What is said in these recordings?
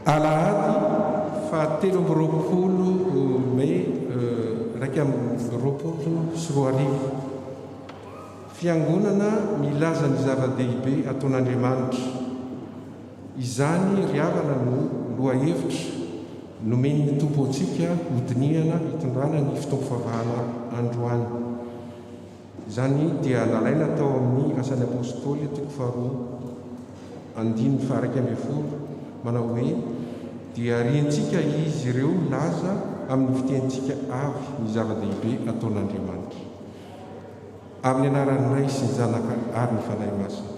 Alahady fahatelo amby roapolo May raika amby roapolo sy roa arivo. Fiangonana milaza ny zava-dehibe ataon'Andriamanitra. Izany ry havana no loha-hevitra nomen'ny tompo antsika hodiniana hitondrana ny fitaom-pivavahana androany. Izany dia nalaina tao amin'ny asan'ny apôstôly toko faharoa andiny faha 1 manao hoe dia riantsika izy ireo laza amin'ny fitentsika avy ny zava-dehibe ataon'Andriamanitra. Amin'ny anaran'ny Ray sy ny Zanaka ary ny Fanahy Masina.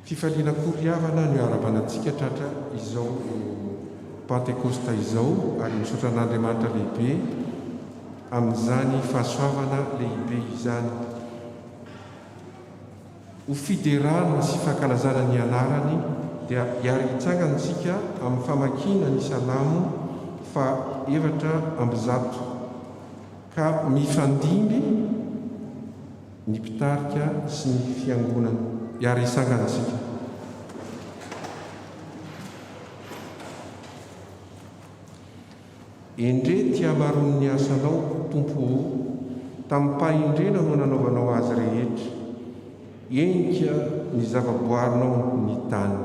Fifaliana koriavana no iarabanantsika tratra izao Pentekosta izao ary misaotra an'Andriamanitra lehibe amin'izany fahasoavana lehibe izany. Ho fiderana sy fankalazana ny anarany dia hiara-hitsangantsika amin'ny famakina ny salamo fa 700 ka mifandimby ny mpitarika sy ny fiangonana. Hiara-hitsangantsika. Endre tia maron'ny asanao tompo tamin'ny paindrena no nanaovanao azy rehetra. Enika ny zavaboarinao ny tany.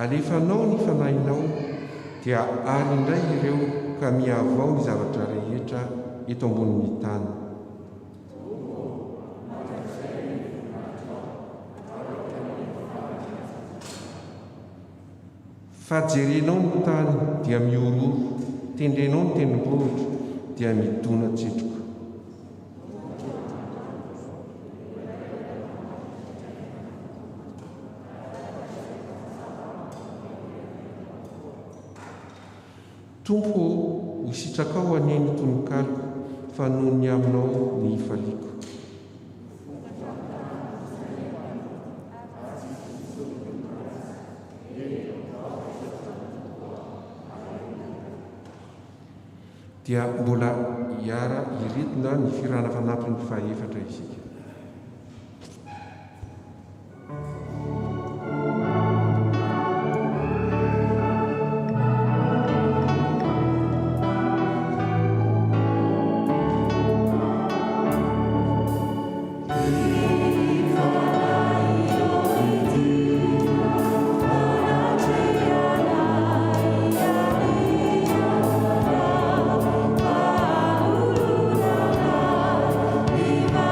Alefanao ny fanahinao dia ary indray ireo ka miavao ny zavatra rehetra eto ambonin'ny tany. Fajerenao ny tany dia miororo, tendrenao ny tendrombohitra dia midona tsetroka. Tompo ho sitrakao aneny tononkalo fa noho ny aminao ny faliko. Dia mbola hiara iretina ny firana fanampin'ny faha-efatra isika. Viva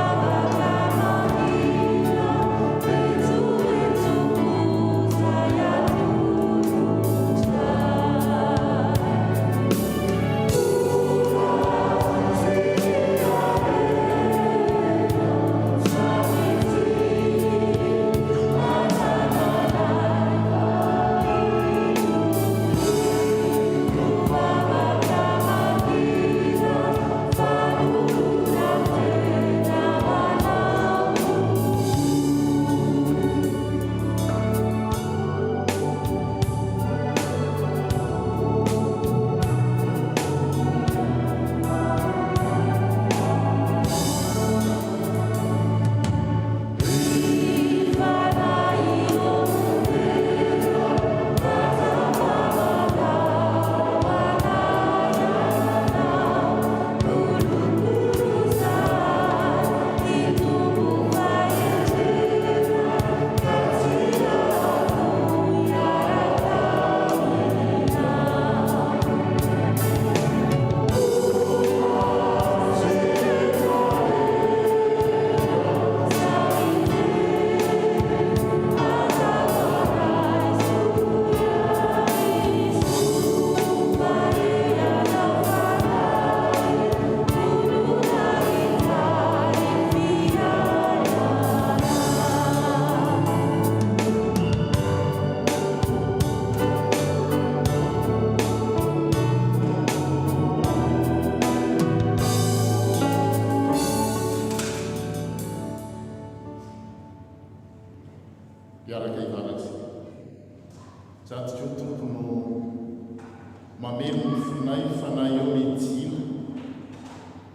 mamelo ny fonay fanahy eo medina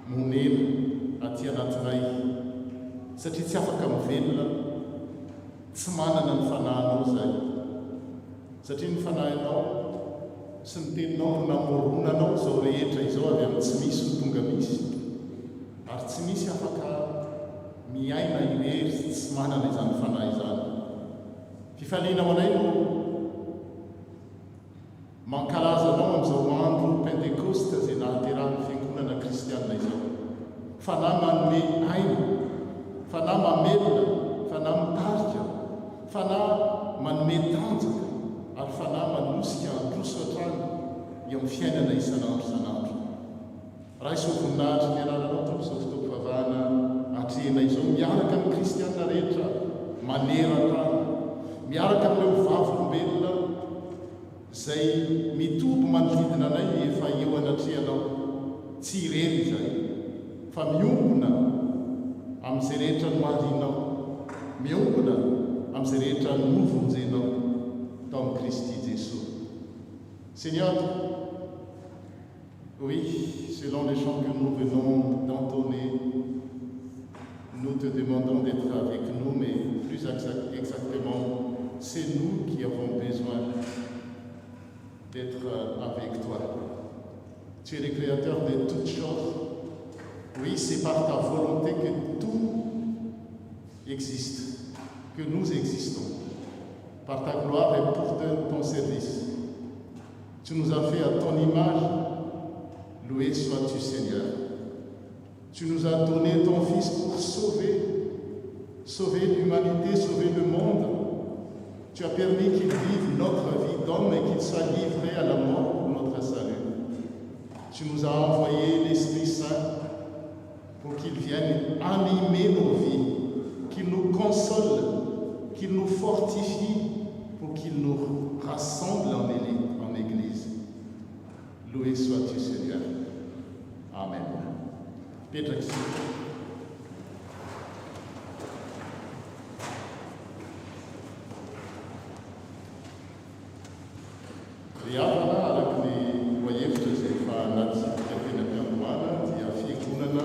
monena aty anatinay satria tsy afaka mivelona tsy manana ny fanahinao zay satria ny fanahinao sy ny teninao no namoronanao zao rehetra izao avy amin'ny tsy misy ny tonga misy ary tsy misy afaka miaina irery tsy manana izany fanahy izany fifaliana ho anay no mankalazanao amin'izao andro pentekosta zay nahaterahan'ny fiangonana kristianina izao fanahy manome aina fanahy mamelona fanahy mitarika fanahy manome tanjaka ary fanahy manosika androso hatrany eo amin'ny fiainana isanandro sanandro raha isao voninahitra ny anaranao tompo izao fotoako vavahana atrehana izao miaraka amin'ny kristianina rehetra maneran-tany miaraka amin'ireo vavolombelona zay mitoby manodidina anay efa eo anatrehanao tsy irery izay fa miombona amin'izay rehetra no marinao miombona amin'izay rehetra novonjenao tao amin'ny Christ Jésus. Seigneur, oui, selon les chants que nous venons d'entonner, nous te demandons d'être avec nous, mais plus exactement, c'est nous qui avons besoin d'être avec toi. Tu es le créateur de toutes choses. Oui, c'est par ta volonté que tout existe, que nous existons, par ta gloire et pour ton service. Tu nous as fait à ton image. Loué sois-tu, Seigneur. Tu nous as donné ton Fils pour sauver l'humanité, sauver le monde. Tu as permis qu'il vive notre vie d'homme et qu'il soit livré à la mort pour notre salut. Tu nous as envoyé l'Esprit Saint pour qu'il vienne animer nos vies, qu'il nous console, qu'il nous fortifie, pour qu'il nous rassemble en Église. Loué sois-tu, Seigneur. Amen. Petra Riavana araka ny voahevitra izay efa anaty fiantenam-piandohana dia fiangonana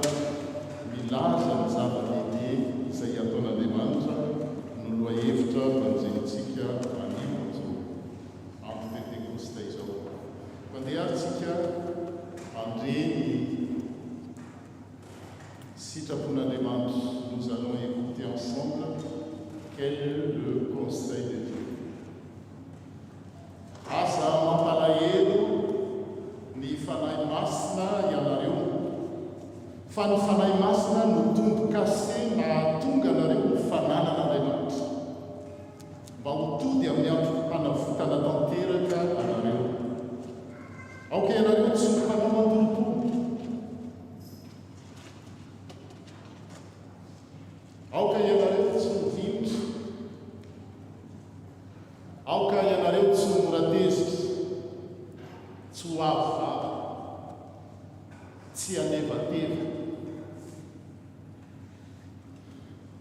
milaza ny zava-dehibe izay ataon'Andriamanitra no lohahevitra mpanjenitsika anio zao andro pentekosta izao. Mandehantsika andreny sitrapon'Andriamanitra. Nous allons écouter ensemble quel est le conseil de Dieu. Asa mampalahelo ny fanahy masina ianareo fa ny fanahy masina no tombo-kase mahatonga anareo ny fananan'Andriamanitra mba ho tody amin'ny andro hanavotana tanteraka anareo. Aoka ianareo tsy ho mpanao mandolopolo, aoka ianareo tsy ho vinitra, aoka ianareo tsy ho moratezitra, tsy ho avivava, tsy hanevateva.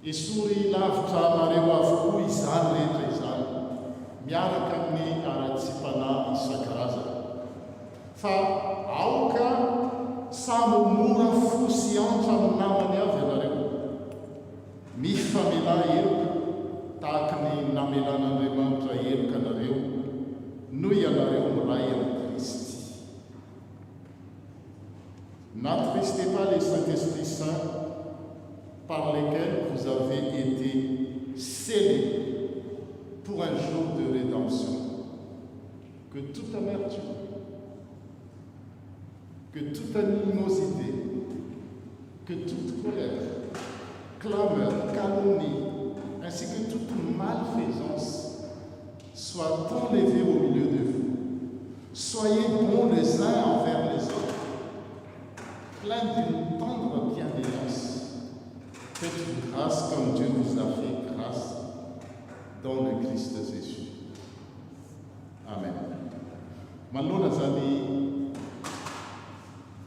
Esory lavitra anareo avokoa izany rehetra izany, miaraka amin'ny ara-tsi-panahy isan-karazany. Fa aoka samy mora fo sy antra amin'ny namany avy ianareo, mifamela eroka tahaka ny namelan'Andriamanitra eroka anareo noho ianareo miray amin'ny Kristy. N'attristez pas les Saint-Esprit Saint par lesquels vous avez été scellés pour un jour de rédemption. Que toute amertume, que toute animosité, que toute colère, clameur, calomnie, ainsi que toute malfaisance soit enlevée au milieu de vous. Soyez bons les uns envers les autres, pleins d'une tendre bienveillance. Faites-vous grâce comme Dieu vous a fait grâce dans le Christ Jésus. Amen. Manolona zany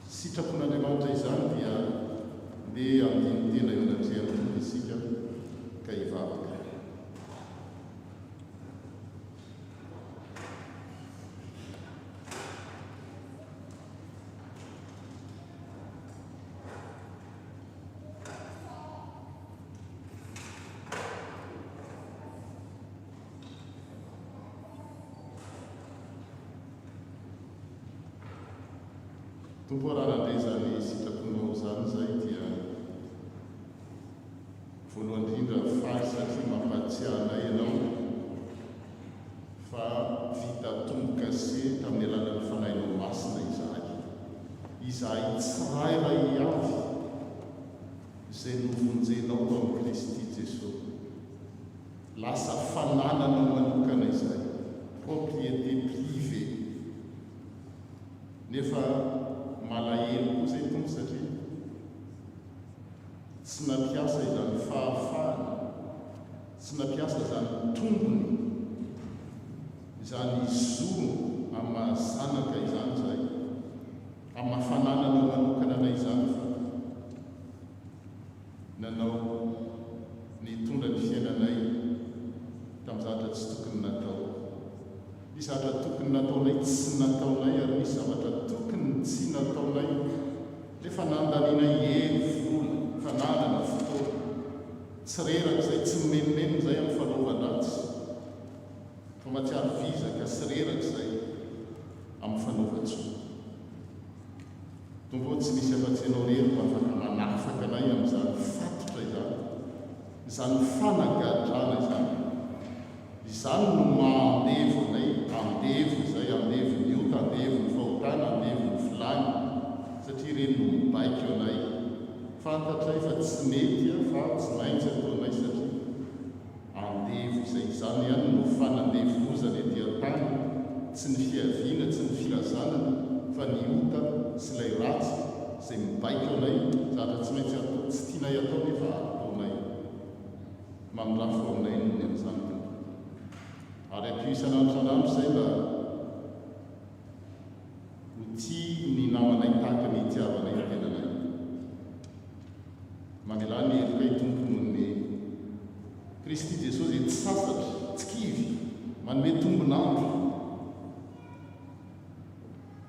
sitrapon'Andriamanitra izany dia ndeha amin'ny tena eo anatrehana isika ka hivavaka. tompo rahanandray zany sitraponao zany zay dia voalohany indrindra faly satria mampatsiahnay ianao fa vita tombo-kase tamin'ny alalan'ny fanahinao masina izahay tsirairay avy izay novonjenao amin'ny Kristy Jesosy lasa fanananao manokana izay propriété privée nefa malahelo koa zay tompo satria tsy nampiasa izany fahafahana tsy nampiasa izany tombony izany izono amin'ny mahazanaka izany zay amin'ny mahafanananao manokana anay izany fa nanao nitondra ny fiainanay tamin'ny zavatra tsy tokony natao. Nisy zavatra tokony nataonay tsy nataonay ary nisy zavatra tokony tsy nataonay nefa nandaninay vola fananana fotoana tsy reraka izay tsy menimeny izay amin'ny fanaovan-dratsy fa matsiaro vizaka sy reraka izay amin'ny fanaovan-tsoa. Tompo tsy misy afa-tsy ianao rery mba afaka manafaka anay amin'izany fatotra izany fanagadrana izany no mahandevo anay andevo izay andevo ny ota andevo ny fahotana andevo ny vilany satria reny no mibaiko anay fantatray fa tsy mety fa tsy maintsy ataonay satria andevo izay izany ihany no fanandevozana ety an-tany tsy ny fiaviana tsy ny filazanana fa ny ota sy ilay ratsy izay mibaiko anay zavatra tsy maintsy tsy tianay atao nefa ataonay mamindrafo aminay nony amin'izany tompo ary ampio isan'andro izay mba ho tia ny namanay tahaka ny itiavanay ny tenanay mamelany erokay tompo nony Kristy Jesosy tsy sasatra tsy kivy manome tombonandro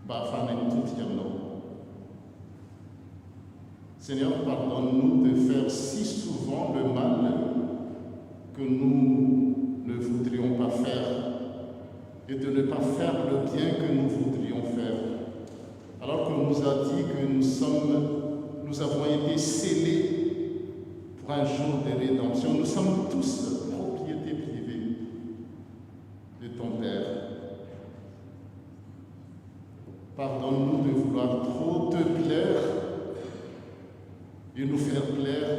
mba hahafanay mitodika aminao. Seigneur, pardonne-nous de faire si souvent le mal que nous ne voudrions pas faire et de ne pas faire le bien que nous voudrions faire. Alors qu'on nous a dit que nous avons été scellés pour un jour de rédemption. Nous sommes tous propriété privée de ton Père. Pardonne-nous de vouloir trop te plaire et nous faire plaire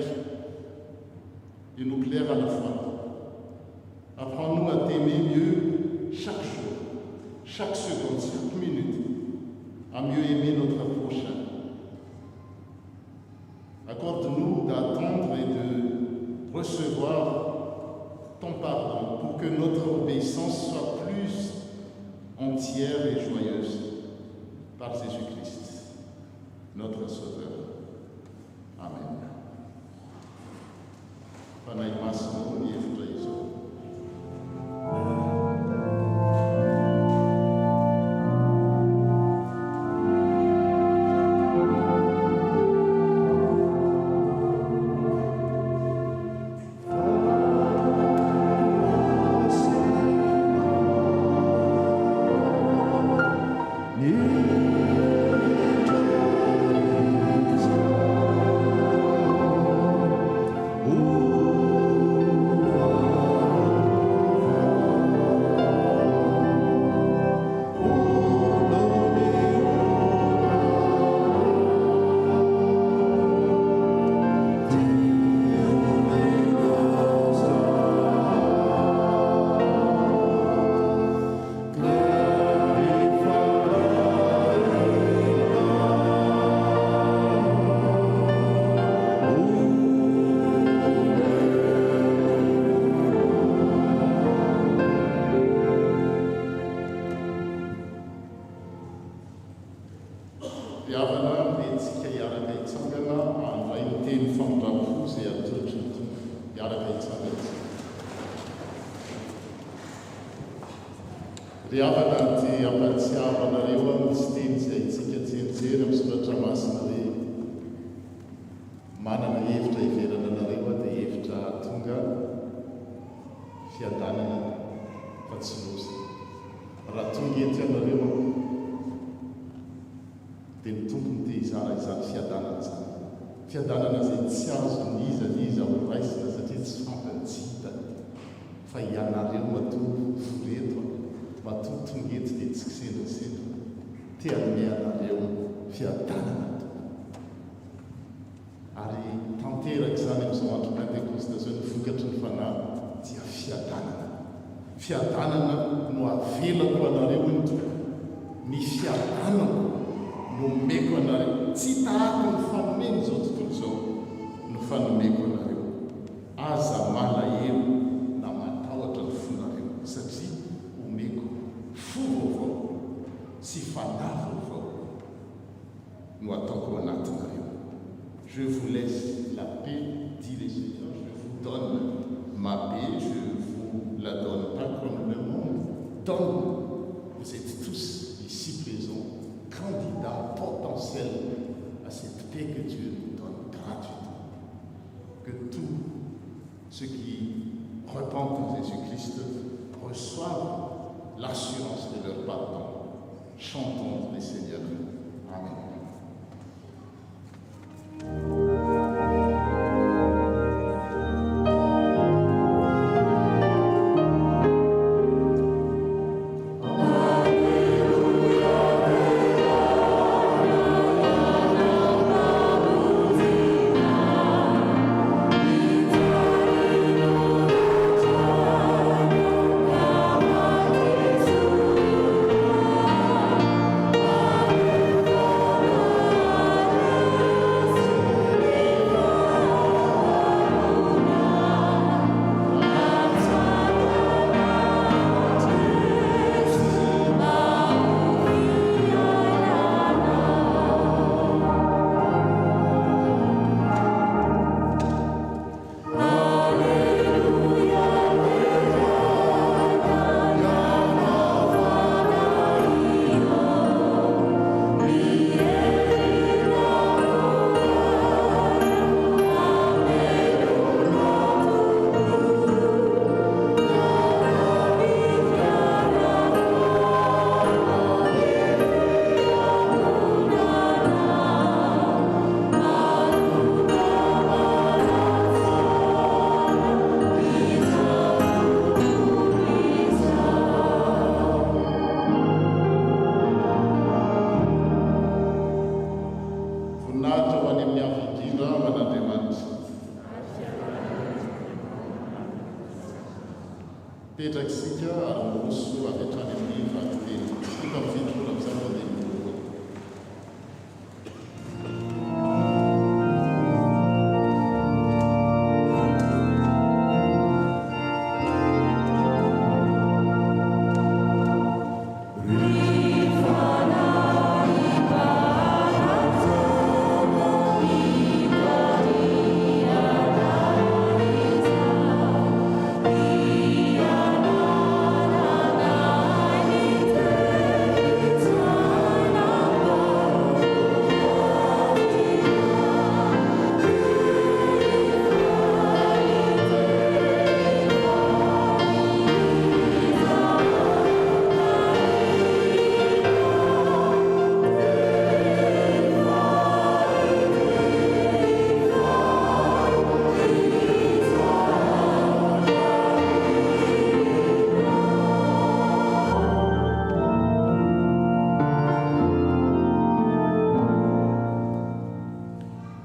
et nous plaire à la fois. Apprends-nous à t'aimer mieux chaque jour, chaque seconde, chaque minute, à mieux aimer notre prochain. Accorde-nous d'attendre et de recevoir ton pardon pour que notre obéissance soit plus entière et joyeuse par Jésus-Christ, notre Sauveur. Amen. Panay masno yeftra izo. Riavana ty ampatsiavanareo misy teny izay tsika tserijery amin'ny soratra masina hoe manana hevitra hiverana anareo dia hevitra tonga fiadanana fa tsy loza. Raha tonga ety anareo dia ny tompo tsara izany fiadanana zany. Fiadanana izay tsy azo niza ho raisina satria tsy fampanjita, fa ianareo matoa voreto, matoa tongety dia tsy kisendrasendra. Teanome anareo fiadanana to. Ary tanteraka izany amin'izao andro pentekosta zao ny vokatry ny fanahy dia fiadanana. Fiadanana no avelako anareo ny tompoko. Ny fiadanako no omeko anareo. Tsy tahaka ny fanomeny izao tontolo izao no fanomeko anareo. Aza malahelo na matahotra ny fonareo satria omeko fo vaovao sy fanahy vaovao no ataoko anatinareo. Je vous laisse la paix, dit le Seigneur, je vous donne ma paix, je vous la donne pas comme le monde donne. Vous êtes tous ici présents, candidats potentiels à cette paix que Dieu nous donne gratuitement. Que tous ceux qui repentent en Jésus-Christ reçoivent l'assurance de leur pardon. Chantons les Seigneurs. Amen. Petraksika ary moroso avy hatrany amin'ny vakiteny. Tonga amin'ny fitopolo amin'izany ho dia mivoaka.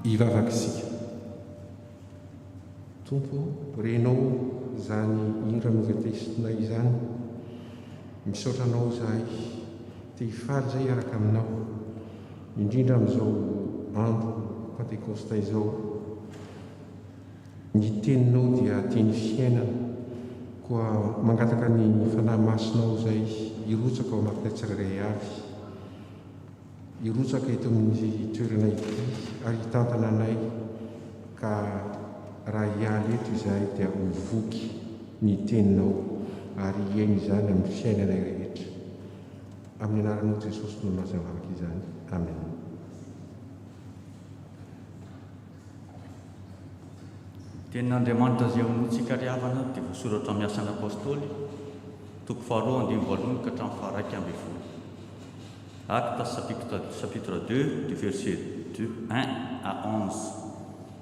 Ivavakisika. Tompo, renao izany hira novetestinay izany, misaotra anao zahay, te hifaly izay hiaraka aminao, indrindra amin'izao andro pentekosta izao. Ny teninao dia teny fiainana, koa mangataka ny fanahy masinao izay hirotsaka ao anatinay tsirairay avy. Hirotsaka eto amin'ny toerana ity ary hitantana anay ka raha hialy eto izahay dia hovoky ny teninao ary hiainy izany amin'ny fiainanay rehetra. Amin'ny anaranao Jesosy no nazavavaka izany. Amen. Tenin'Andriamanitra izay honotsika riavana dia voasoratra amin'ny asan'ny apôstôly, toko 2:2 ka hatramin'ny 1:20. Actes chapitre 2 du verset 1 à 11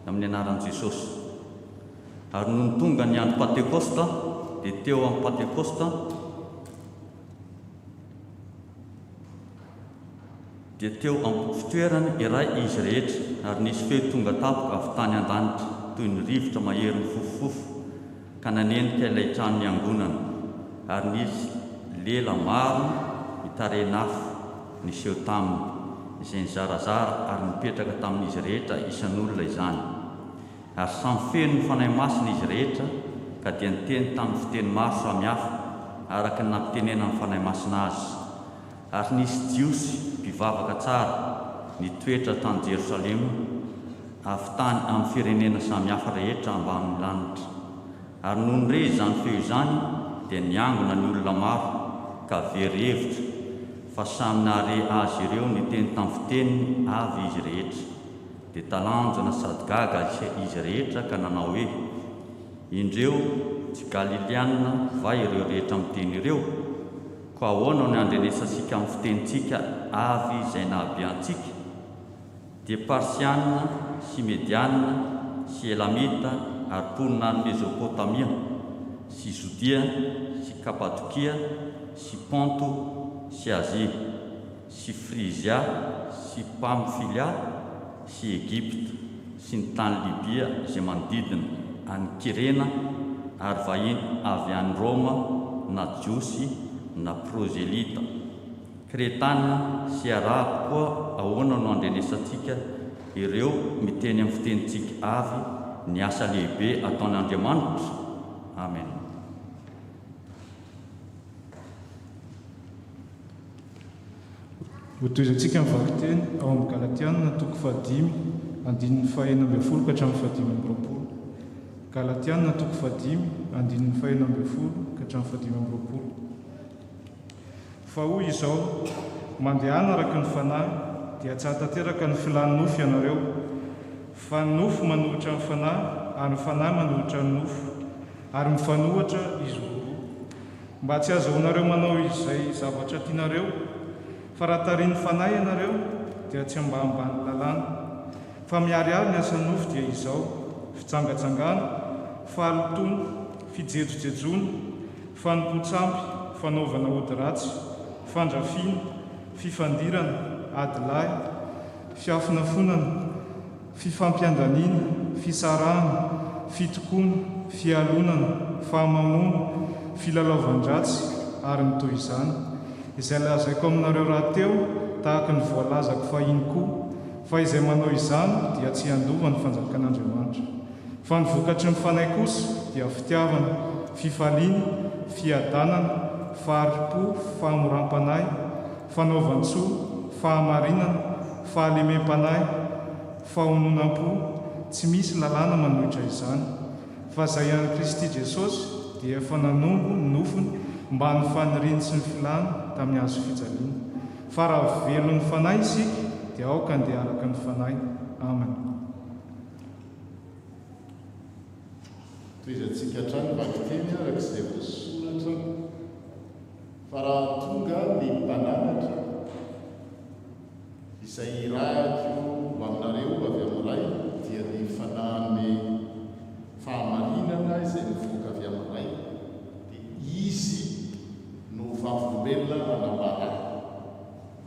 amin'ny anaran'i Jesosy. Ary no tonga ny andro Pentekosta dia teo amin'ny Pentekosta dia teo amin'ny fitoerany iray izy rehetra, ary nisy feo tonga tapoka avy tany an-danitra toy ny rivotra mahery mifofofofo ka nanenika ilay trano niangonana, ary nisy lela maro mitarenafo niseho taminy, izay nizarazara ary nipetraka tamin'izy rehetra isan'olona izany. Ary samy feno ny fanahy masina izy rehetra ka dia niteny tamin'ny fiteny maro samihafa araka ny nampitenena amin'ny fanahy masina azy. Ary nisy jiosy mpivavaka tsara nitoetra tany Jerosalema avy tany amin'ny firenena samihafa rehetra ambanin'ny lanitra. Ary noho ny re izany feo izany dia niangona ny olona maro ka very hevitra fa samy nahare azy ireo niteny tamin'ny fiteny avy izy rehetra. Dia talanjona sady gaga izy rehetra ka nanao hoe, indreo tsy Galiliana va ireo rehetra miteny ireo? Ka ahoana no andrenesasika amin'ny fitenitsika avy izay nahabeantsika? Dia Parsiana sy Mediana sy Elamita ary mponina ny Mesopotamia sy Jodia sy Kapadokia sy Ponto sy Azia sy Frizia sy Pamfilia sy Egypta sy ny tany Libia izay manodidina any Kirena, ary vahiny avy any Roma, na jiosy na prozelita, Kretana sy Arabo koa ahoana no andrenesantsika ireo miteny amin'ny fitenitsika avy ny asa lehibe ataon'Andriamanitra. Amen. Hotoizantsika mivaky teny ao amin'ny Galatiana toko 5 andininy 1 ka hatramin'ny 5. Galatiana toko 5 andininy 1 ka hatramin'ny 5. Fa hoy izao, mandehana araka ny fanahy dia tsy hatateraka ny filany nofo ianareo, fa ny nofo manolotra ny fanahy ary ny fanahy manolotra ny nofo, ary mifanohitra izy roa, mba tsy azahoanareo manao izay zavatra tianareo. Fa raha tariany fanahy ianareo dia tsy mba ambany lalàna. Fa miariary ny asan'ny nofo dia izao: fitsangatsangana, fahalotona, fijejojejoana, fanompotsampy, fanaovana ody ratsy, fandrafiana, fifandirana, adilahy, fiafinafonana, fifampiandaniana, fisarahana, fitokoana, fialonana, fahamamona, filalaovan-dratsy ary ny toy izany, izay lazaiko aminareo raha teo tahaka ny voalazako fahiny koa, fa izay manao izany dia tsy handova ny fanjakan'Andriamanitra. Fa ny vokatry ny fanahy kosa dia fitiavana, fifaliana, fiadanana, faharipo, fahamoram-panahy, fanaovan-tsoa, fahamarinana, fahalemem-panahy, fahononam-po. Tsy misy lalàna manohitra izany. Fa izay ihany Kristy Jesosy dia efa nanombo ny nofony mba ny faniriany sy ny filany tamin'ny hazo fijaliana. Fa raha velon'ny fanahy isika dia aoka andeha araka ny fanahy. Amen. Toizantsika hatrany vaky teny araka izay voasoratra. Fa raha tonga ny mpananatra izay irahako aminareo avy amin'ray dia ny fanahiny fahamarinana izay mivoaka avy amin'ray, dia izy no vavolombelona anambara.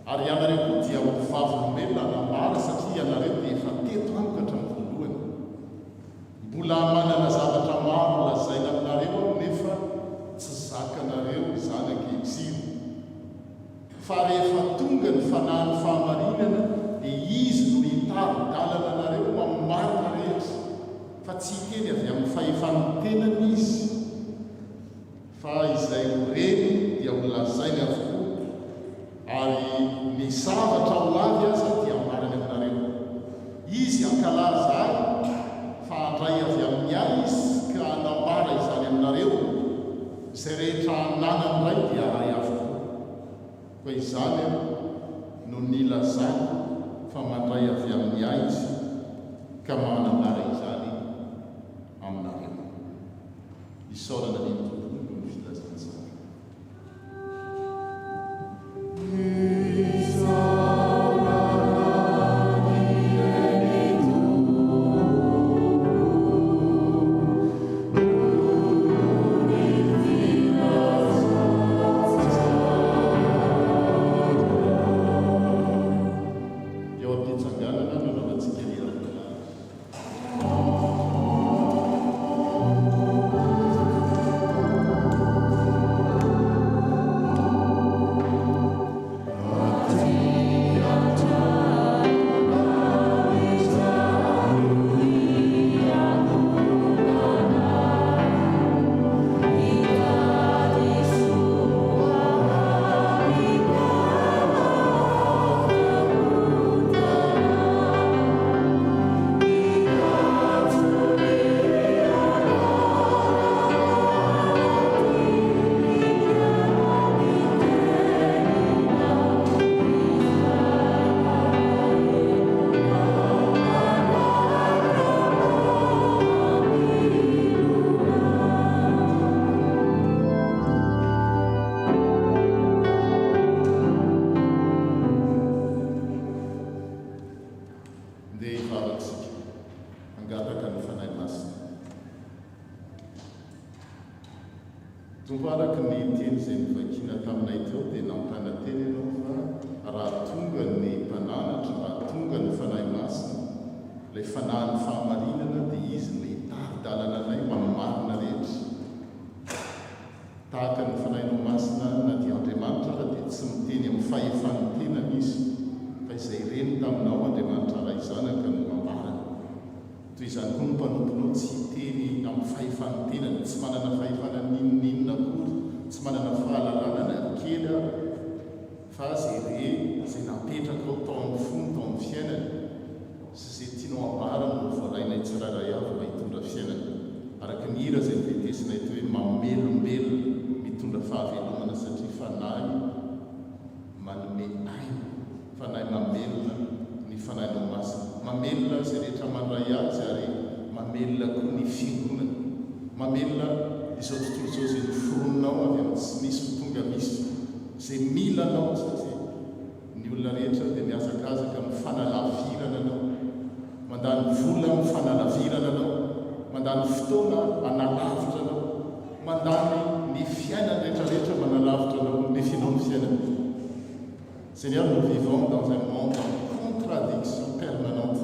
Ary ianareo koa dia ho vavolombelona anambara satria ianareo dia efa teto amiko hatramin'ny voalohany. Mbola manana zavatra maro lazaina aminareo nefa tsy zakanareo izany ankehitriny. Fa rehefa tonga ny fanahiny fahamarinana dia izy no hitaro-dalana anareo amin'ny marina rehetra, fa tsy hiteny avy amin'ny fahefantenany izy, fa izay horeny dia ho lazainy avokoa. Ary ny zavatra ho avy aza dia mariny aminareo. Izy ankalaza ahy fa handray avy amin'ny ahy izy ka hanambara izany aminareo. Izay rehetra ananany ray dia ahy avokoa. Fa izany no nilazany fa mandray avy amin'ny ahy izy ka manambara izany aminareo. Isaorana ny tompony no filazantsara. dia ivavatsika angataka ny fanahy masina. Tompo araka ny teny izay nivakina taminay teo dia nampana teny ianao fa raha tonga ny mpananatra, raha tonga ny fanahy masina, ilay fanahy ny fahamarinana dia izy ny tari-dalana anay mamarina rehetra. Tahaka ny fanahinao masina na dia Andriamanitra raha dia tsy miteny amin'ny fahefany tena izy, fa izay reny taminao Andriamanitra raha izanaka no mamarana. Toy izany koa ny mpanomponao tsy hiteny amin'ny fahefany tenany, tsy manana fahefana ninninina akory, tsy manana fahalalana kely ary, fa zay re izay napetraka ao tao amin'ny fony, tao amin'ny fiainany, sy izay tianao ambarana no voarainay tsirairay avy mba hitondra fiainana. Araka ny hira izay nitetesinay teo hoe mamelombelona mitondra fahavelomana satria fanahy manome aina, fanahy mamelona ny fanahinao masina. Mamelona izay rehetra mandray azy ary mamelona koa ny fiangonana. Mamelona izao tontolo izao izay noforononao avy amin'ny tsy misy ho tonga misy, izay milanao satria ny olona rehetra dia miazakazaka amin'ny fanalavirana anao, mandany vola amin'ny fanalavirana anao, mandany fotoana analavitra anao, mandany ny fiainana rehetrarehetra manalavitra anao, mefinao ny fiainana. Seigneur, nous vivons dans un monde en contradiction permanente.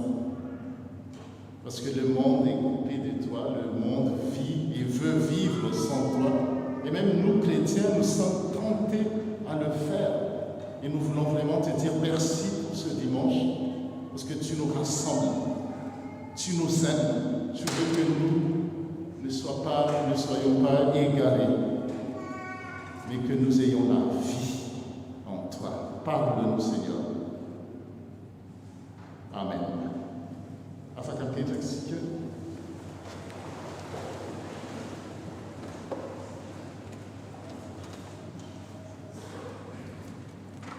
Parce que le monde est coupé de toi, le monde vit et veut vivre sans toi. Et même nous, chrétiens, nous sommes tentés à le faire. Et nous voulons vraiment te dire merci pour ce dimanche, parce que tu nous rassembles, tu nous aimes, tu veux que nous ne soyons pas égarés, mais que nous ayons la vie en toi. Parle-nous, Seigneur. Amen. Afaka mipetraksika.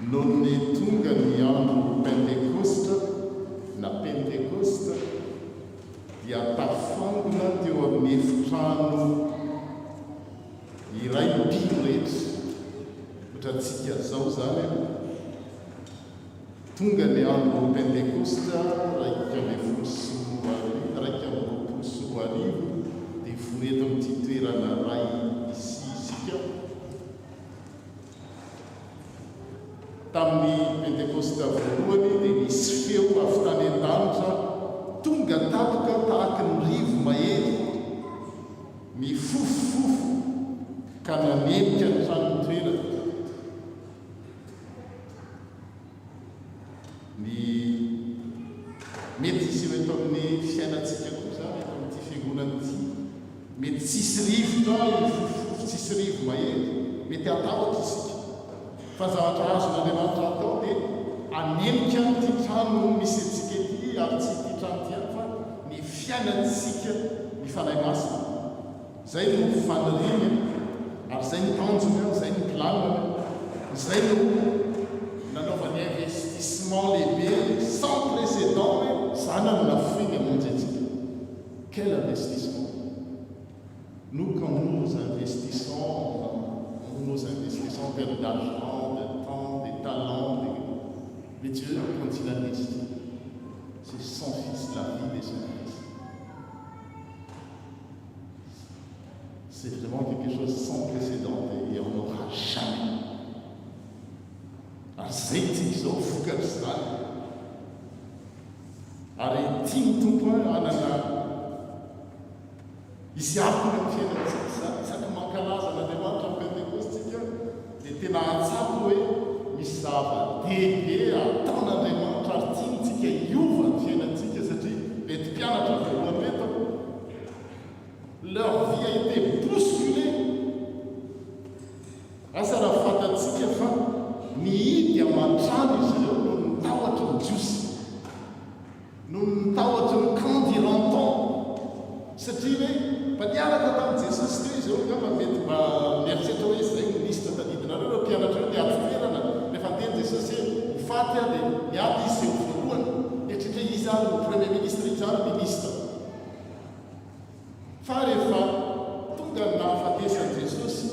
Noho ny tonga ny andro Pentekosta, na Pentekosta, dia tafangona teo amin'ny efitrano iray mpino rehetra. Ohatrantsika zao zany, tonga ny andro Pentekosta, raika ambin'ny roapolo sy roa arivo, dia voreto amin'ity toerana ray isika. Tamin'ny Pentekosta voalohany dia misy feo avy tany an-danitra, tonga tapoka tahaka ny rivo mahery, mifofofofo ka nanemika ny trano toerana. Mety izy eto amin'ny fiainantsika koa zany, eto amin'ity fiangonana ity, mety tsisy rivotra ifofofo, tsisy rivo mahery, mety atahotra isika. Fa zavatra azon'Andriamanitra atao dia anemika ity trano misy antsika ity, ary tsy ity trano ity ihany fa ny fiainantsika ny fanahy masina. Zay no faniriany, ary zay ny tanjony, zay ny planiny, zay no nanaovany investissement lehibe sans précédent. Sana na fouille mon Dieu. Quel investissement? Nous, quand nous investissons vers de l'argent, de temps, des talents, mais Dieu, quand il a investi, c'est son Fils, la vie de son Fils. C'est vraiment quelque chose sans précédent et on n'aura jamais. Azeitik zao vokatra ary tiany tompo anana izy avy ny fiainantsika isaky mankalaza n'Andriamanitra amin'ny Pentekostika dia tena atsapo hoe misy zava-dehibe ataon'Andriamanitra ary tiantsika hiova ny fiainantsika satria mety mpianatra voalohany reto leur vie a été bousculée. Asa raha fantatsika fa mihidy aman-trano izy ireo no nitahotra ny jiosy, no nitahotra ny candiranton satria hoe mpaniaraka tamin'i Jesosy teo izy eo ngamba mety mba mieritreritra hoe izay no nisy tadidinareo ireo mpianatra eo niady toerana rehefa teny Jesosy hoe hifaty aho dia niady izy eo voalohany mieritreritra izy ary no premier ministre izy ary ministre. Fa rehefa tonga ny nahafatesan'i Jesosy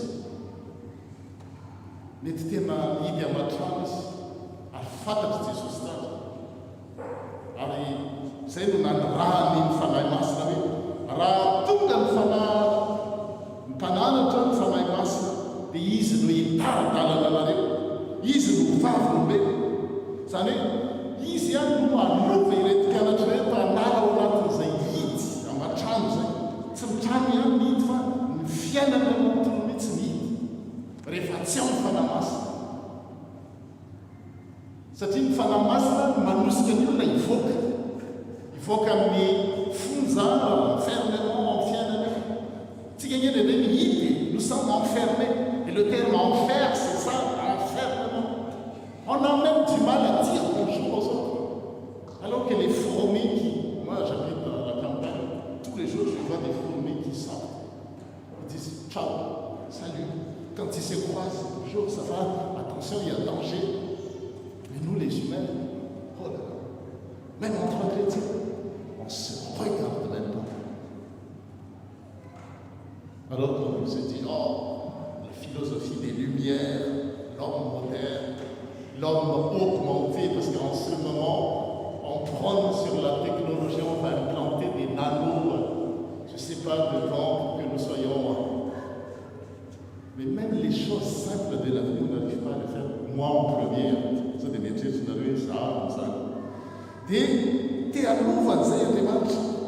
mety tena hidy aman-trano izy ary fantatry Jesosy tany ary zay no nanyrahany ny fanahy masina hoe raha tonga ny mpananatra ny fanahy masina dia izy no hitaradalana anareo, izy no vavynombelo. Zany hoe izy ihany no anova ireto mpianatra reto anara ao anatin'izay hidy amatrano zay, tsy mitrano ihany ny hidy fa ny fiainana anatiny mihitsy ny hidy rehefa tsy ao ny fanahy masina. Satria ny fanahy masina manosika ny olona ivoaka amin'ny fonja enfermement en fiainana. Tsika ngeny re ny hidy nous sommes enfermés, et le terme enfer c'est ça, enfermement. On a même du mal à dire bonjour aux autres. Alors que les fourmis moi j'habite dans la campagne, tous les jours je vois des fourmis qui sortent, ils disent ciao, salut. Quand ils se croisent, bonjour, ça va, attention, il y a danger. Mais nous les humains, oh là là, même entre chrétiens, on se regarde même pas. Alors on se dit, oh, la philosophie des Lumières, l'homme moderne, l'homme augmenté, parce qu'en ce moment, on prône sur la technologie, on va implanter des nanos, je ne sais pas devant pour que nous soyons. Mais même les choses simples de la vie, on n'arrive pas à les faire. Moi en premier, ça des métiers, ça. T'es à nouveau,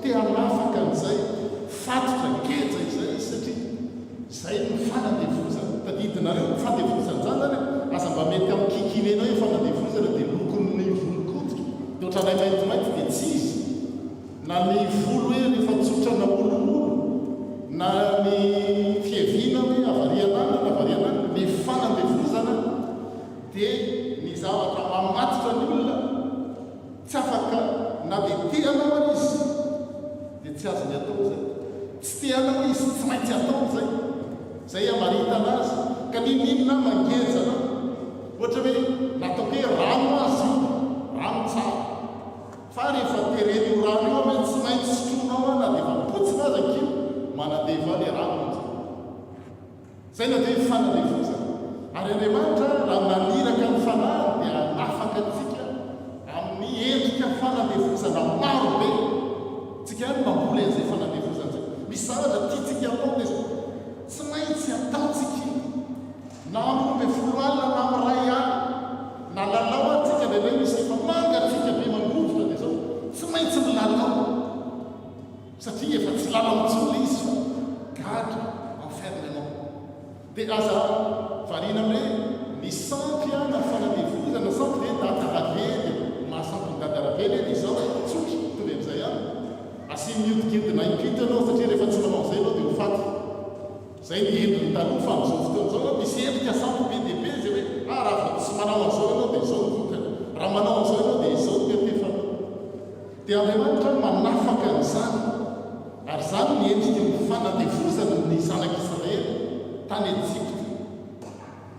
t'es à l'afrique, fatra keza izay satria zay ny fanadevozana. Tadidinareo ny fandevozana zany zany asa mba mety amin'ny kikinenao io fanadevozana dia lokon'ny volokotika dia ohatranay maintimainty dia tsy izy na ny volo hoe rehefa tsotrana olon'olo na ny fiaviana hoe avarianana ny fanadevozana dia ny zavatra mamatitra ny olona tsy afaka na dia teanao izy dia tsy azo ny atao zay, tsy teanao izy tsy maintsy atao zay, zay amarita anazy ka ninina mangejana ohatra hoe natao hoe rano azy io rano tsara fa rehefa tereny rano io hoe tsy maintsy sotronao na dia mapotsina azy akio manadeva le rano zay na dia fanadevozana. Ary Andriamanitra raha naniraka ny fanahy dia afaka antsika amin'ny endrika fanadevozana maro be. Tsika ihany mamboly an'izay fanadevozana zay. Misy zavatra tiatsika atao dia tsy maintsy ataontsika na amin'ny 10 alina na amin'ny 1 alina na lalao atsika dia misy efa mangatsika be mangovotra dia zao tsy maintsy milalao satria efa tsy lalao intsony izy fa gadra enfermement. Dia aza variana amin'hoe misampy na fanadevozana sampy dia dadaravely mahasampy ny dadaravely dia izao tsotra tovy amin'izay ihany asia miodikodina impito ianao satria rehefa tsy manao izay ianao dia ho faty. Zay ny endriny taloha fa amin'izao fotoana izao misy endrika sampy be dia be zay hoe raha tsy manao an'izao ianao dia izao ny vokany, raha manao an'izao ianao dia izao ny atefanao. Dia Andriamanitra manafaka an'izany ary zany ny endrika ny fanadevozana ny zanak'Israely tany Ejipta.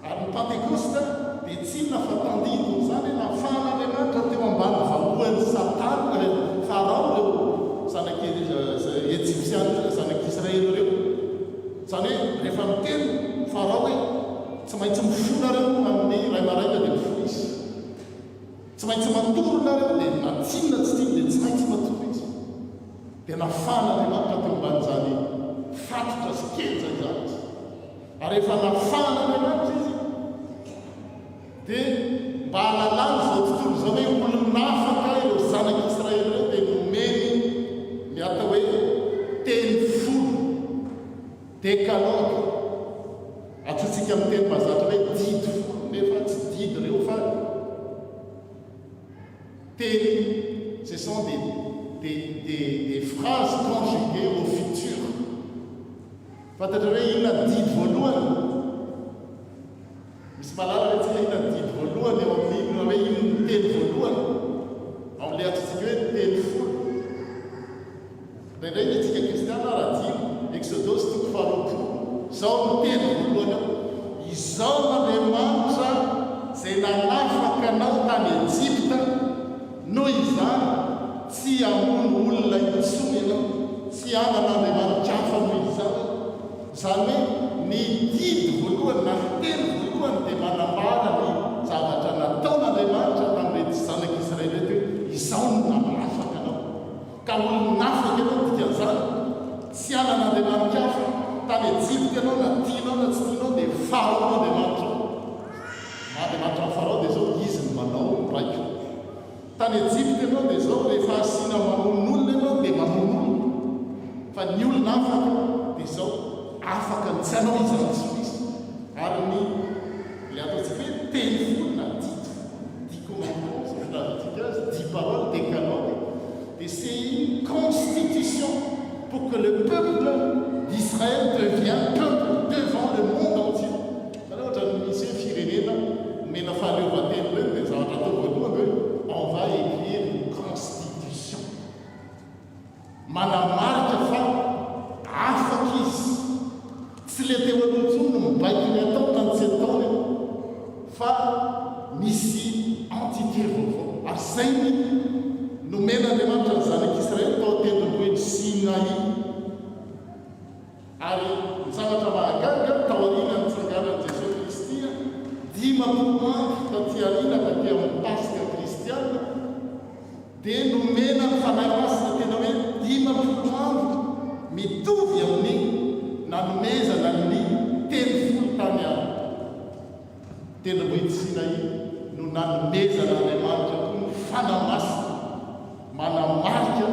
Ary ny Pentekosta dia tsy inona fa tandino zany nafahan'Andriamanitra teo ambany vahoan'ny Satana Farao reo Ejiptiana zanak'Israely reo. Zany hoe rehefa miteny Farao hoe tsy maintsy mifonareo amin'ny ray maraina dia mifono izy, tsy maintsy matoro nareo dia natsinona tsy tiany dia tsy maintsy matoro izy. Dia nafahan'Andriamanitra teo amban'izany fatotra sy kenja izany izy. Ary rehefa nafahan'Andriamanitra izy dia mba halalany izao tontolo izao hoe olon'afaka ireo zanak'Israely ireo dia nomeny ny atao hoe teny folo décalogue. Atsotsika amin'ny teny mahazatra hoe didy folo nefa tsy didy reo fa teny, ce sont des phrases conjuguées au futur. Fantatra hoe inona didy voalohany? Misy malala hoe tsika inona didy voalohany eo amin'ny inona hoe inona teny voalohany amin'ilay atsotsika hoe teny folo. Indraindray ny tsika kristiana raha dimy Exodus 4:20 izao no teny voalohany ao. Izao n'Andriamanitra zay nanafaka anao tany Ejipta, noho izany tsy hamono olona intsony ianao, tsy hanan'Andriamanitra hafa noho izany. Zany hoe ny didy voalohany na ny teny voalohany dia manambara ny zavatra nataon'Andriamanitra tamin'irety zanak'Israely reto hoe izao no nanafaka anao. raha olonafaka ianao dikan'izany tsy anan'andriamanitra hafa tany Ejipta ianao na tianao na tsy tianao dia farao Andriamanitra Andriamanitra ny farao dia zao izy ny manao raika tany Ejipta ianao dia zao rehefa asiana manon'olona ianao dia manon'olona fa ny olona afaka dia zao afaka ny tsy anao izy tsy misy ary ny le ataontsika hoe teny folona dix commandements filazatsika azy 10 paroles décalogue et c'est une constitution pour que le peuple d'Israël devienne peuple devant le monde entier. Alors, misy firenena mena fahaleovantena reny dia zavatra atao voalohany hoe on va écrire une constitution manamarika fa afaka izy tsy le teo alohantsony no mibaiko ny atao na tsy ataony fa misy entité vaovao ary zay ny nomena Andriamanitra ny zanak'Israël tao tendrombohitra Sinaï ary ny zavatra mahagaga tao ariana ny tsanganan'i Jesosy Kristy 10 andro taty ariana taty amin'ny Pasika kristiana dia nomena ny fanahy masina tena hoe 10 andro mitovy amin'ny nanomezana ny telofolo tany any tendrombohitra Sinaï no nanomezana Andriamanitra koa ny fanahy masina manamarika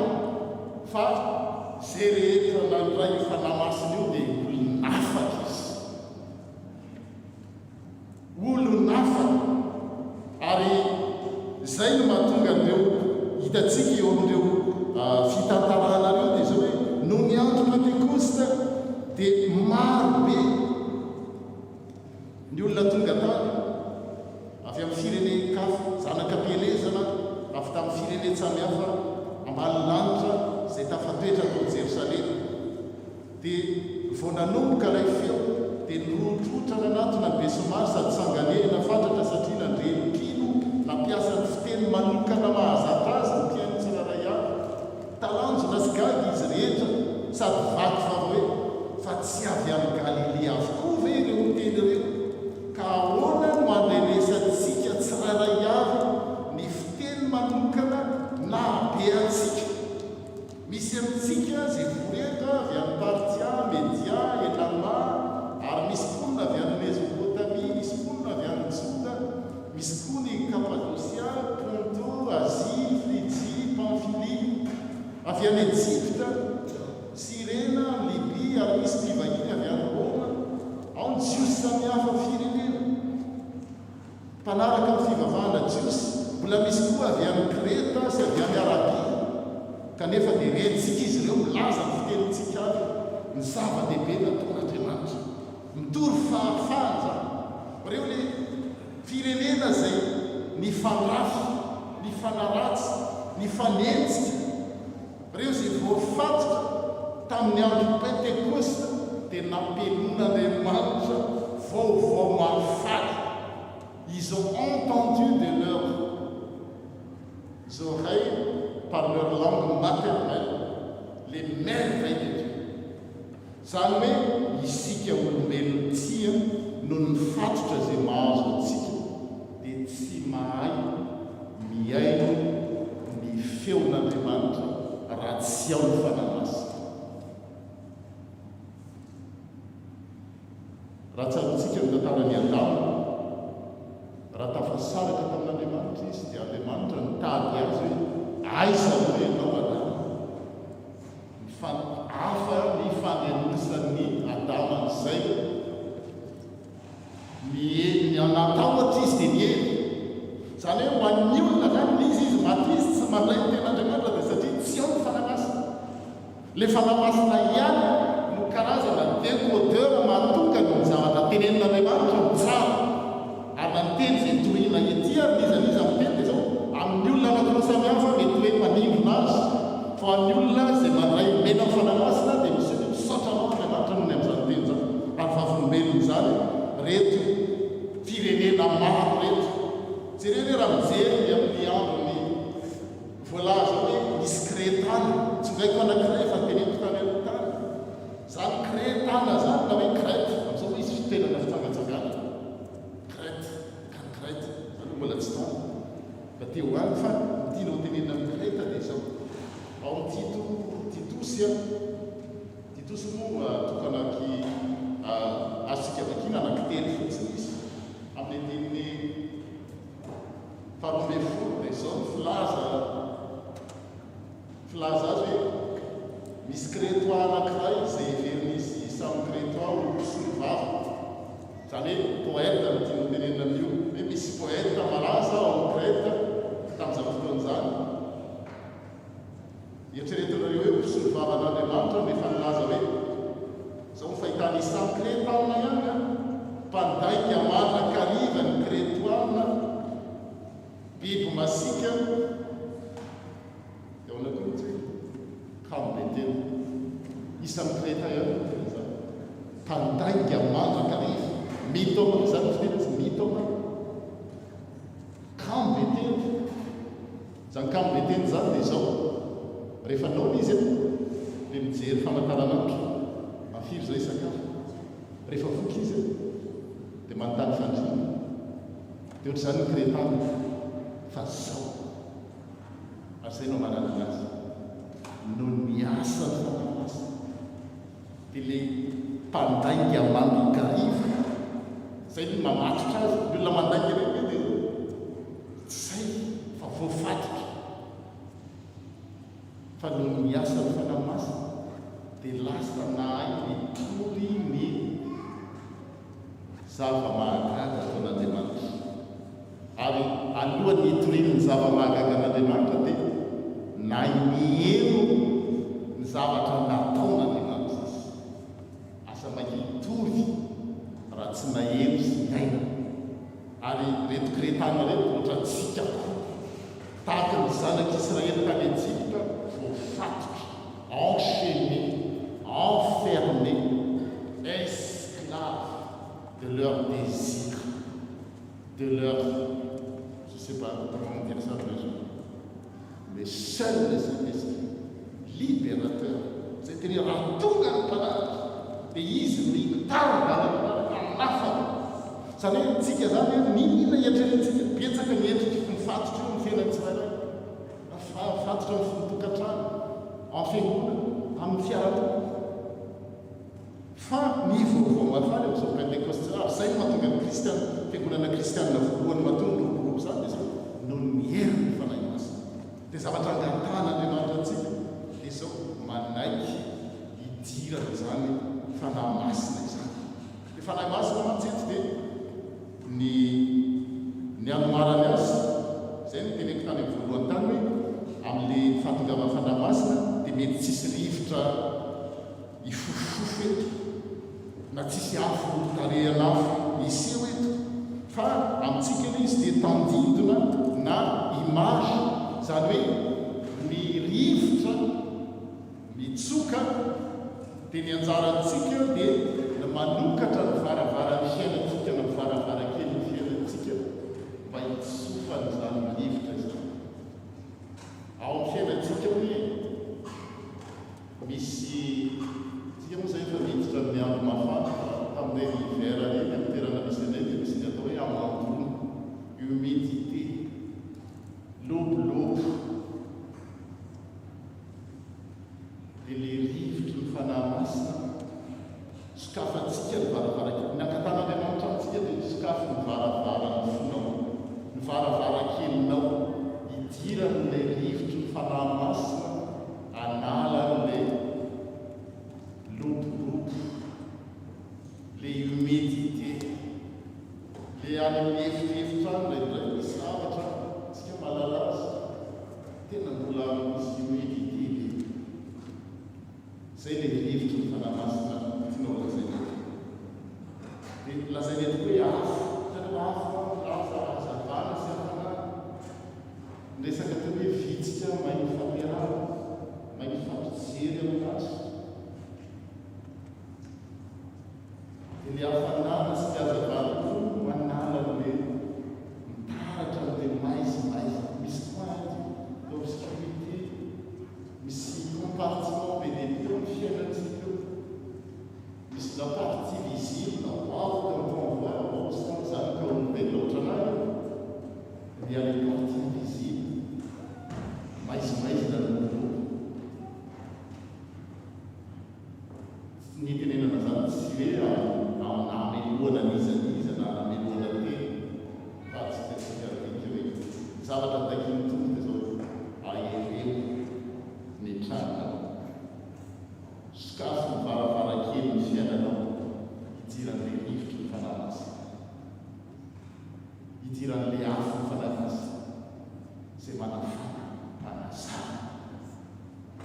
fa zay rehetra nandray fanahy masina io dia olonafaka izy olonafaka ary zay no mahatonga andreo hitantsika eo amin'ireo fitantarana reo dia zao hoe no ny andro Pentekosta dia marobe ny olona tonga tany avy amin'ny firenen-kafa zanakam-pielezana avy tamin'ny firenen samihafa ambany lanitra zay tafatoetra tao Jerosalema dia vao nanomboka ilay feo dia nirotrotra nanatona ny besomary sady sanganena fatratra satria nandrelokino nampiasa ny fiteny manokana mahazatra azy ny mpiainy tsiraray avy talanjona sy gaga izy rehetra sady vaky fa hoe fa tsy avy amin'ny Galilea avokoa ve ireo miteny ireo ka ahoana no andrenesantsika tsiraray avy ny fiteny manokana na be atsika misy amintsika zay voreka avy amin'ny Partia, Média, Elama ary misy koa avy amin'ny Mésopotamie, misy koa avy amin'ny Juda, misy koa ny Cappadocia, Ponto, Asie, Phrygie, Pamphylie, avy any Egypte, Sirena, Libye ary misy mpivahiny avy any Roma, ao ny jiosy samihafa firenena mpanaraka amin'ny fivavahana jiosy, mbola misy koa avy any Kreta sy avy any Arabia kanefa dia rentsika izy ireo milaza ny fitenintsika avy ny zava-dehibe nataon'Andriamanitra mitory fahafahana zany reo le firenena zay ny fanrafy ny fanaratsy ny fanentsika reo zay voafatotra tamin'ny andro Pentekosta dia nampelon'Andriamanitra vaovao marifaly. Ils ont entendu de leurs oreilles par leur langue maternelle les merveilles de Dieu. Zany hoe isika olombelona tia no nifatotra zay mahazo antsika dia tsy mahay miaino ny feon'Andriamanitra raha tsy ao ny fanahy masina. Raha tsarontsika ny tantarany Adamo, raha tafasaraka tamin'Andriamanitra izy dia Andriamanitra nitady azy hoe aiza hoe ianao Adamo hafa ny fanenosany Adamo an'izay natahotra izy dia niely zany hoe ho an'ny olona zany izy maty izy tsy mandray ny ten'Andriamanitra dia satria tsy ao ny fanahy masina. Le fanahy masina ihany no karazana décodeur mahatonga ny zavatra tenenin'Andriamanitra ho tsara ary na miteny zay tohina ety ary nizaniza miteny dia zao amin'ny olona anankiroa samihafa mety hoe manindrona azy fa amin'ny olona zay mandray mena fanahy masina dia misy misaotra anao Andriamanitra nohony amin'izany teny zany ary vavolombelony zany reto firenena maro reto jereny raha mijery amin'ny androny voalaza hoe misy Kretana tsy ngaiko anankiray fa tenento tany amin'ny tany zany Kretana zany na hoe Crète amin'izao izy fitenana fitsangatsangana Crète kan Crète zany mbola tsy tany fa teo any fa tianao tenena amin'ny Crète dia zao ao amin'ny Tito titosy moa tokana azosika vakina anankitely fotsiny izy amin'ny dininy faharoambe folo dia izao filaza azy hoe misy crétoa anankiray izay vernisy samy crétoa ho posony vava zany hoe poète ny tiany tenenina amin'io hoe misy poète malaza ao amin'ny Grèce tamin'izany fotoan'izany eritreretinareo hoe posony vavan'Andriamanitra nefa nilaza hoe zao ny fahitany samy crétoana ihany mpandaika marina kariva ny crétoana biby masika eo anakotsy kambetena isan'ny créta ihany mpandaika marina kariva mitoma zany fitenazy mitoma kambetena zany kambetena zany dia zao rehefa naona izy le mijery famataranandro mafiry zay sakafo rehefa voky izy dia manontany fandrina dia ohatr' zany ny crétana fa zao ary zay no mananana azy no miasa ny fanamasa dia le mpandainga mandikariva zay no mamatotra azy ny olona mandainga reny dia tsy zay fa voafatotra fa no miasa ny fanamasa dia lasa nahay mitory ny zava-mahagaga ataon'Andriamanitra ary alohan'ny hitoriany zava-mahagaga an'Andriamanitra dia nahay miero ny zavatra nataon'Andriamanitra izy asa mahitory raha tsy mahero sy miaina ary reto crétana reto ohatra tsika tahaka ny zanak'Israely tany Egypte voafatotra enchaîné enfermé esclave de leur désir, de leur, je ne sais pas comment dire ça, mais seul le Saint-Esprit, libérateur, c'est-à-dire en tout cas, dia izy no mitardana anafana zany hoe tsika zany hoe minina eritreretintsika betsaka ny endriky mifatotra io ny fiainany tsirairay mifatotra ny fitokantrano en fiangonana amin'ny fiarahamonina fa nivaovao mafana amin'izao pentecoste ary zay no mahatonga ny kristiana fiangonana kristianina voalohany mahatonga roapolo zany dia zao no miery ny fanahy masina dia zavatra angatahana antsika dia zao manaiky hidirana zany fanahy masina izany dia fanahy masina mantsety dia ny anomarany azy zay no teneko tany amin'ny voalohany tany hoe amin'le fatongavana fanahy masina dia mety tsisy rivotra ifofofo eto na tsisy afo tarehanafo misy eo eto fa amintsika ilay izy dia tandidona na image zany hoe ny rivotra mitsoka dia ny anjarantsika dia manokatra ny varavaran'ny fiainantsika na varavarankely ny fiainantsika mba hitsofany zany rivotra izany ao amin'ny fiainantsika hoe misy tsika moa zay efa miditra amin'ny andro mafana taminay hiver reny amin'ny toerana misy anay dia misy ny atao hoe amandrona humidité lobolobo dia le rivotry ny fanahy masina sokafantsika ny varavarakely ny ankatan'Andriamanitra amintsika dia sokafo ny varavarany fonao ny varavarakelinao hidiran'ilay rivotry ny fanahy masina analan'ilay lobolobo le humidité le any amin'ny efitrefitra any lay misy zavatra tsika malalazy tena mbola misy humidité zay le rivotry ny fanahy masina tinao lazaina dia lazainety hoe afo tena afo zavana sy afana resaka tena hoe vitsika mainy fampiarana mainy fampijery aminazy dia le hafanana sy le hazavana ko manala le mitaratra n'le maizimaiza misy pointy d'obscurité misy compartiment be dia be ny fiainantsika misy la partie visible ao quand on voit obstant zany ka olombelona ohatranahy dia le partie visible maizimaiza na lobolobo mpanazana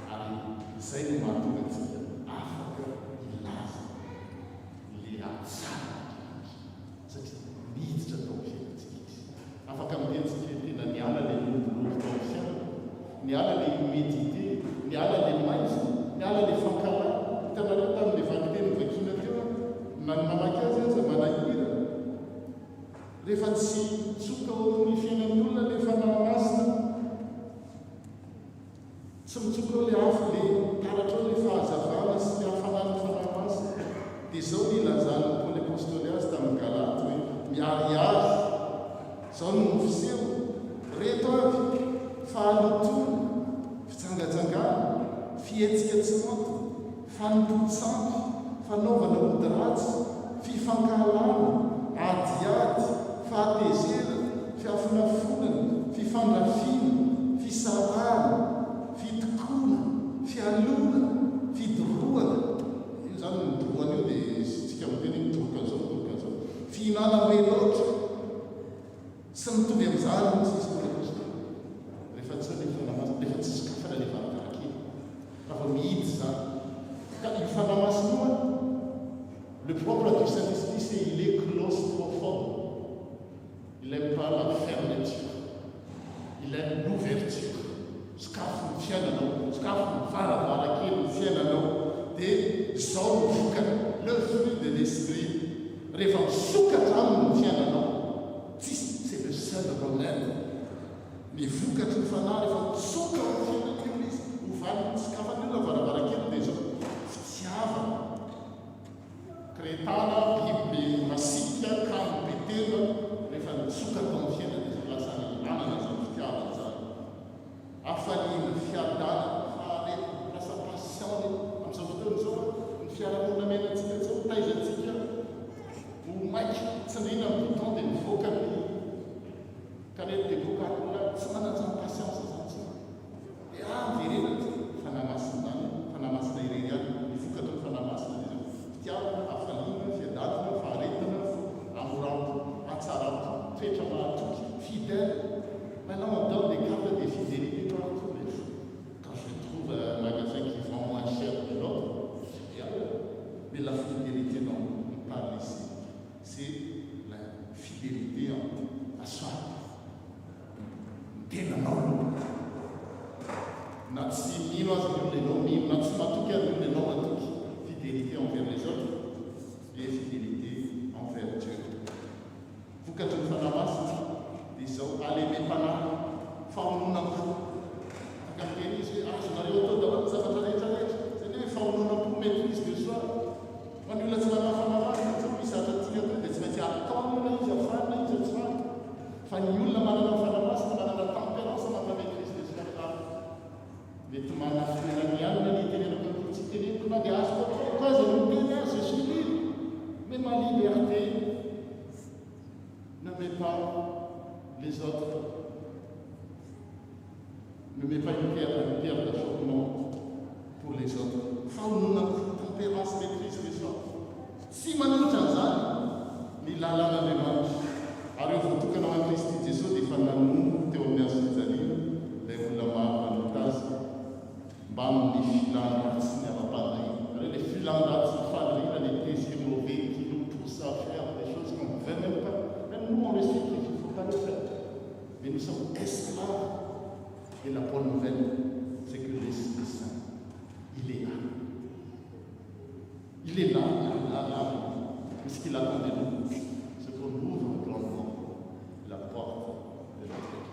ary izay no mahatonga antsika afaka ilaza le atsara satria miditra tao fiainantsika izy afaka midentsika tena niala le lobolobo tao fiainana niala le humidité niala le maïzy niala le fankala hitanareo tamin'le vakiteny vakina teo namaky azy aza manahira rehefa tsy tsoka ao amin'ny fiainan'ny olona le fanahymasina tsy mitsoka ao le afo le taratra ao le fahazavana sy le hafanany fanahymasina dia izao ny ilazany paoly apôstôly azy tamin'ny galaty hoe miariary izao no mofiseho reto avy fahalotona fitsangatsangana fihetsika tsy moto fanompontsampy fanaovana ody ratsy fifankahalana adiady fahatezera fiafinafonana fifandrafina fisarana fitokona fialona fidoroana io zany nidoroana io dia tsika miteny midoroka zao midoroka zao fihinana meloatra sy mitovy amin'izany misy izy tolakostolo rehefa tsy le fanamasina rehefa tsy sikafana le varavarakely raha mihidy zany ka io fanamasinoa le propre du Saint-Esprit c'est il est claustrophobe. Il n'aime pas la fermeture. Il aime l'ouverture. Skafo ny fiainanao, skafo ny varavarakely ny fiainanao dia izao vokany le fruit de l'esprit. Rehefa misokatra aminy ny fiainanao, tsisy c'est le seul remède. Ny vokatry ny fanahy rehefa misoka ny fiainan'io izy, hovany skafan'io varavarakely dia izao fitiavana. Kretana, biby masika, kamo betena, rehefa mitsoka tao amin'ny fiainana dia lasa anana zany fitiavana zany. Hafaliana, fiadana, faharety, lasa passion amin'izao fotoana izao ny fiarahamonina menantsika zao taizantsika ho maiky tsindrina amin'ny bouton dia mivoaka ny canette de Coca-Cola tsy mananjany patience zany tsy dia miverena fanahymasina zany fanahymasina irery any mivokatra ny fanahymasina dia zao fitiavana, hafaliana, fiadanana, faharetana, amorampo, atsarampo, toetra mahatoky, fidèle. Maintenant on donne des cartes de fidélité partout les jours. Quand je trouve un magasin qui vend moins cher que l'autre, c'est bien. Mais la fidélité dont on parle ici, c'est la fidélité à soi. Tena nao na tsy mino azy ny olona anao mino na tsy matoky azy ny olona anao matoky. Fidélité envers les autres et fidélité envers Dieu. Vokatry ny fanahymasina dia izao alemem-panahy famononam-po afaka miteny izy hoe azonareo atao daholo ny zavatra rehetrarehetra zany hoe famononam-po maîtrise de soi ho any olona tsy manana fanahymasina zao misy atra tia atao dia tsy maintsy ataonona izy afana izy atsirany fa ny olona manana fanahymasina manana tempérance manana maîtrise de soi mety manafinana ihany na ny tenenako ny tsy teneniko na dia azo koa aza no teny azy je suis libre mais ma liberté ne met pas les autres, ne met pas une pierre d'achoppement pour les autres. Faununa tempérance maîtrise les autres. Si manotra an'izany ny lalàna Andriamanitra ary eo voatokana ho an'i Kristy Jesosy dia efa nanompo teo amin'ny azo fijaliana ilay olona maro manota azy mba amin'ny filan-dratsy ny ara-pandriana. Alors les filans-dratsy ny fandriana, les désirs mauvais qui nous poussent à faire des choses qu'on ne veut même pas. Même nous on le sait qu'il ne faut pas le faire. Mais nous sommes esclaves. Et la bonne nouvelle, c'est que l'Esprit Saint, il est là. Il est là, là. Mais ce qu'il attend de nous, c'est qu'on ouvre grandement la porte de notre cœur.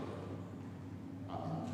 Amen.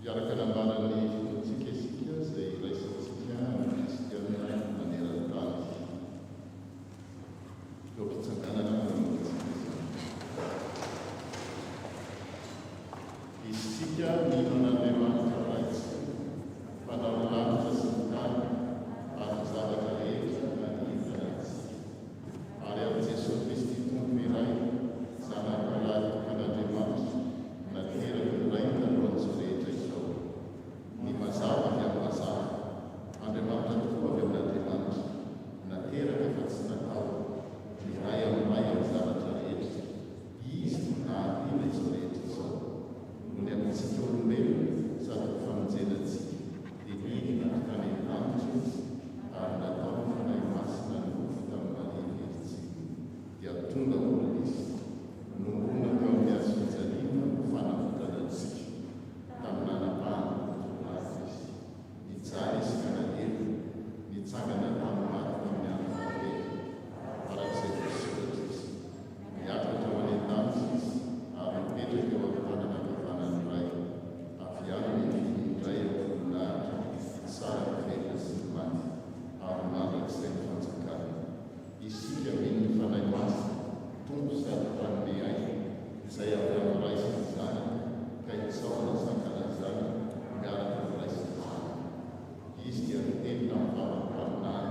Iaraka nambarany fotsika isika izay raisantsika kristiana maneran-tany. Eo am-pitsanganana isika minon'Andriamanitra raitsy, mpanao lanitra sy ny tany ary ny zavatra rehetra manintana antsika. Ary amin'ny Jesosy Kristy Tompo iray, zanaka lahikan'Andriamanitra, nateraka ny ray talohan'izao rehetra izao. Ny mazava avy amin'ny mazava, Andriamanitra tokoa avy amin'Andriamanitra, nateraka fa tsy natao, ny ray amin'ny ray amin'ny zavatra rehetra. Izy nahavina izao rehetra izao. Ny amintsika olombelona sady famonjenantsika, dia nidina tany an-danitra izy, ary natao fanahy masina ny mofo tamin'ny marivo izy. Dia tonga olo izy, nombona teo amin'ny hazon-jaliana no fanavotanantsika, tamin'ny nanapahana tongazy izy. Nijaly izy ka nahelo, nitsangana tamin'ny maty tamin'ny andro fahavelo, arak'izay voasoratra izy. Niakatra ho any an-danitra izy, ary mipetraka eo amin'ny tanana ankavanany iray, avy any ny indray am-poninahitra, tsara ny velona sy ny maty, ary mandrak'izay ny fanjakana. Isika mino ny fanahy masina, tompo sady mpanome aina, izay avy amin'ny ray sy ny zanaka, ka hitsaona sakana zany miaraka amin'ny ray sy ny zanaka. Izy dia miteny tamin'ny vava-paminany.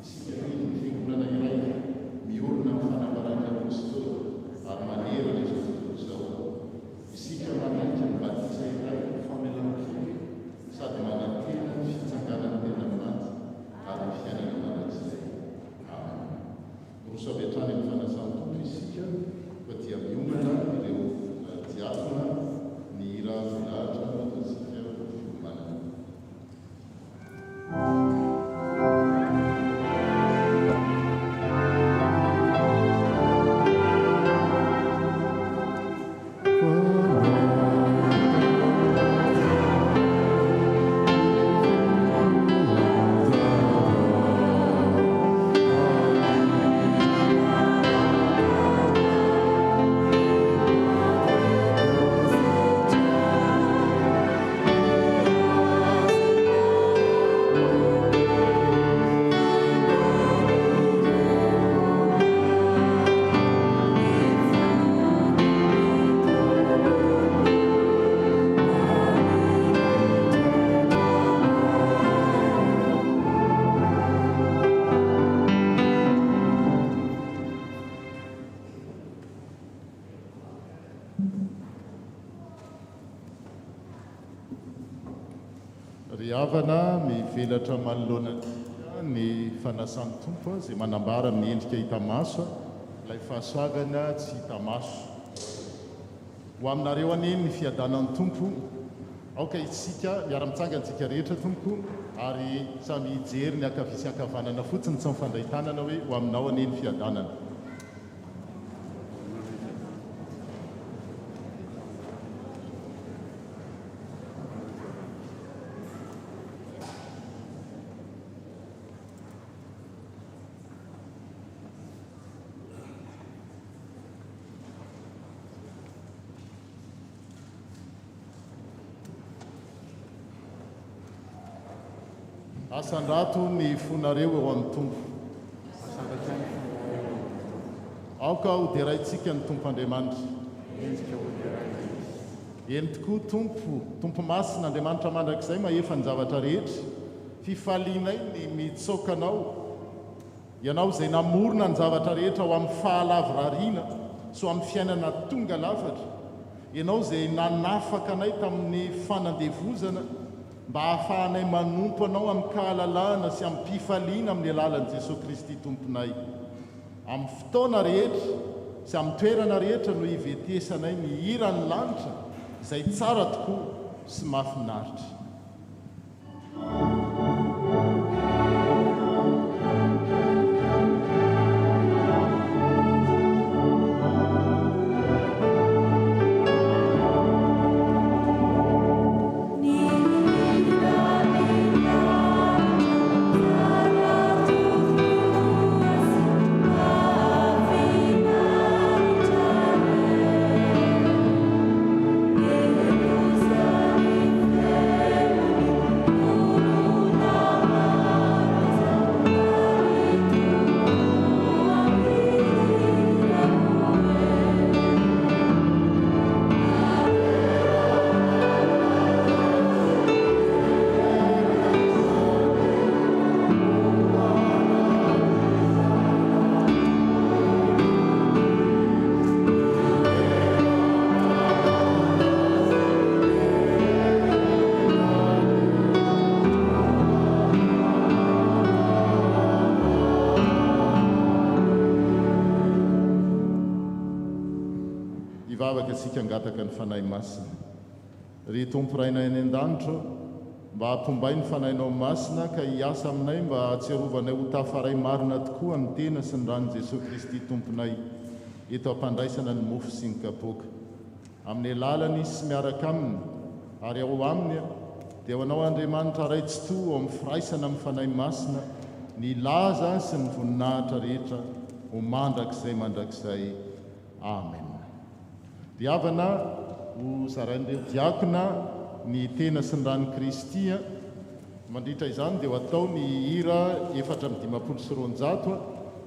Isika mino ny fiangonana iray, miorona amin'ny fanambarana apôstôly, ary manerana izao tontolo izao. Isika manaiky ny batisa iray famelan-kery, sady manantena ny fitsanganany tena maty, ary ny fiainana marak'izay. Amen. Roso avy hatrany amin'ny fanasan'ny tompo isika, fa dia miomana ireo diakona ny hira filahatra ataontsika fiomanana. Ry havana mivelatra manoloana ny fanasan'ny tompo izay manambara amin'ny endrika hita maso, ilay fahasoavana tsy hita maso. Ho aminareo aneny ny fiadanan'ny tompo, aoka isika miara-mitsangantsika rehetra tompo, ary samy hijery ny akavia sy ankavanana fotsiny tsy mifandray tanana hoe ho aminao aneny ny fiadanana. Asan-drato ny fonareo eo amin'ny tompo. Aoka ho deraintsika ny tompo Andriamanitra. Eny tokoa tompo masina Andriamanitra mandrakizay mahefa ny zavatra rehetra. Fifalianay ny mitsoka anao, ianao izay namorona ny zavatra rehetra ho amin'ny fahalavrariana so amin'ny fiainana tonga lafatra. Ianao izay nanafaka anay tamin'ny fanandevozana mba hahafahanay manompo anao amin'ny kahalalahana sy amin'ny mpifaliana amin'ny alalan'i Jesosy Kristy tomponay. Amin'ny fotoana rehetra sy amin'ny toerana rehetra no hivetesanay ny hiran'ny lanitra izay tsara tokoa sy mahafinaritra. Jerusalem. isika angataka ny fanahy masina. Ry tompo raina eny an-danitra, mba hampombay ny fanahinao masina ka hiasa aminay mba hatsiarovanay ho tafaray marina tokoa amin'ny tena sy ny ran'i Jesosy Kristy tomponay eto ampandraisana ny mofo sy ny kapoaka. Amin'ny alalany sy miaraka aminy ary ao aminy dia ho anao Andriamanitra raitsi-to ao amin'ny firaisana amin'ny fanahy masina ny laza sy ny voninahitra rehetra ho mandrakizay mandrakizay. Amen. Diavana ho zarain'ireo diakona ny tena sy ny ran'i Kristy. Mandritra izany dia ho atao ny hira 420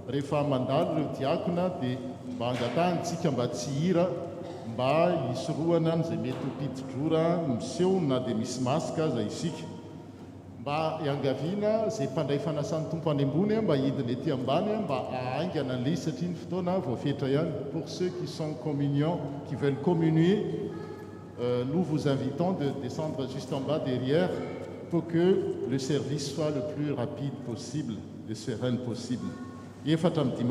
rehefa mandalo ireo diakona dia mba angatahanytsika mba tsy hira mba hisoroana n'izay mety ho pitidrora miseho na dia misy masika aza isika. Mba hiangaviana izay mpandray fanasan'ny tompo any ambony mba hidina ety ambany mba ahaingana an'ilay satria ny fotoana voafetra ihany. Pour ceux qui sont communiants, qui veulent communier, nous vous invitons de descendre juste en bas derrière pour que le service soit le plus rapide possible, le serein possible. 420.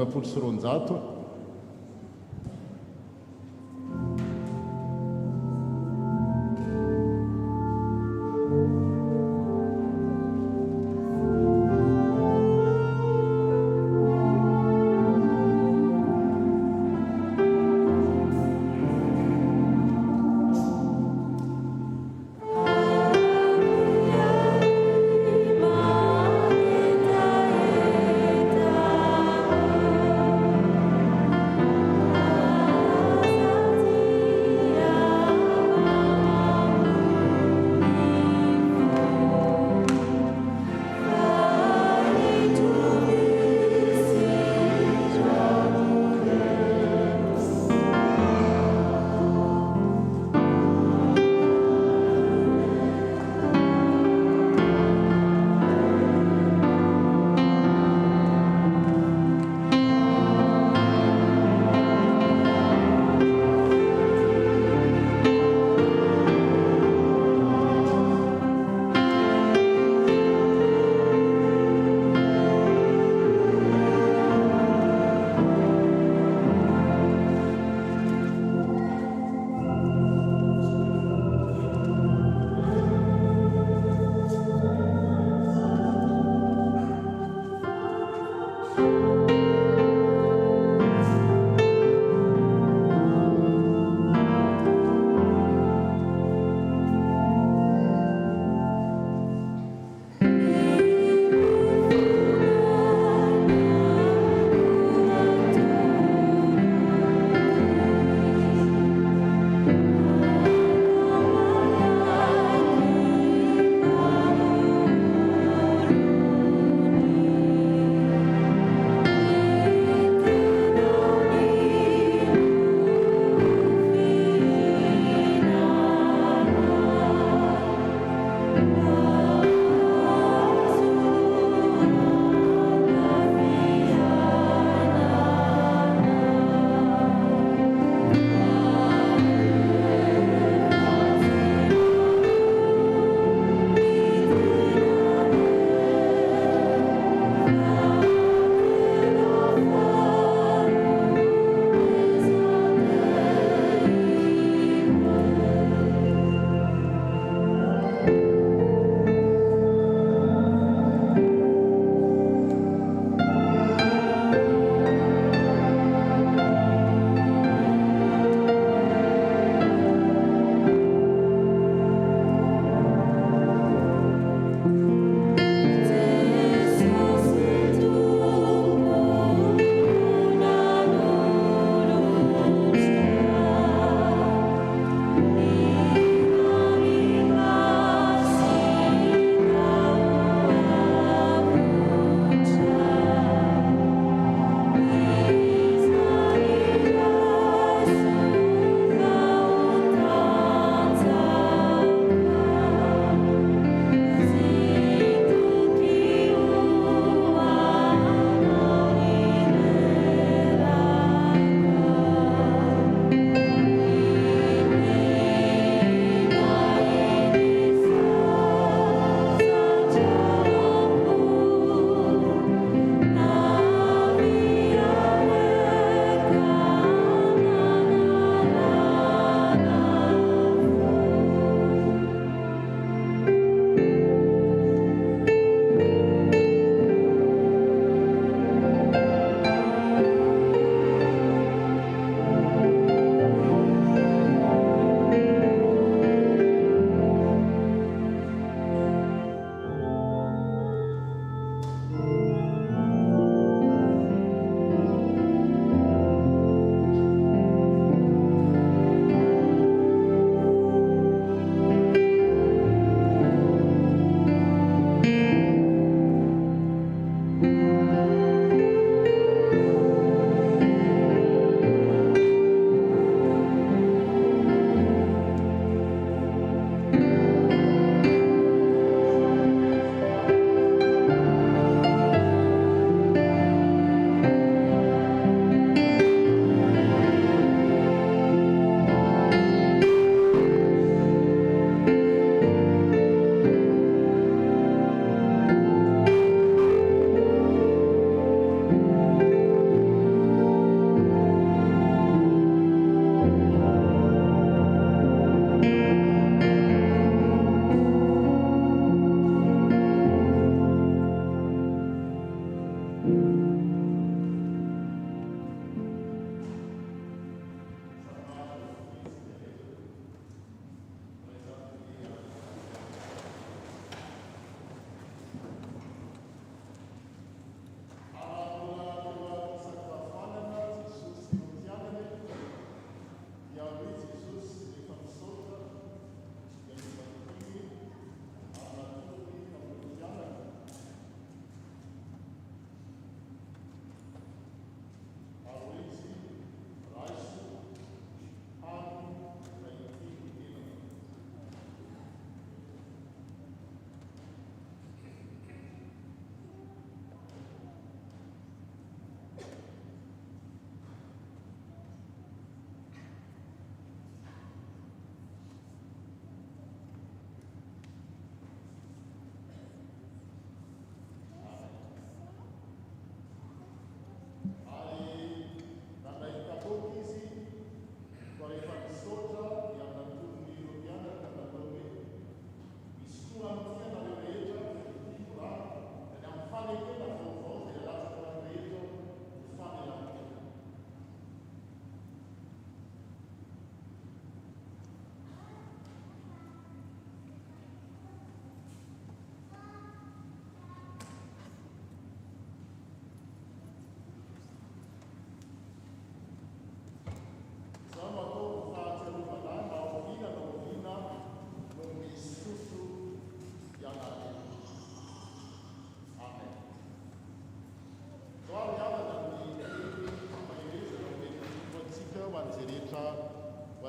Amen.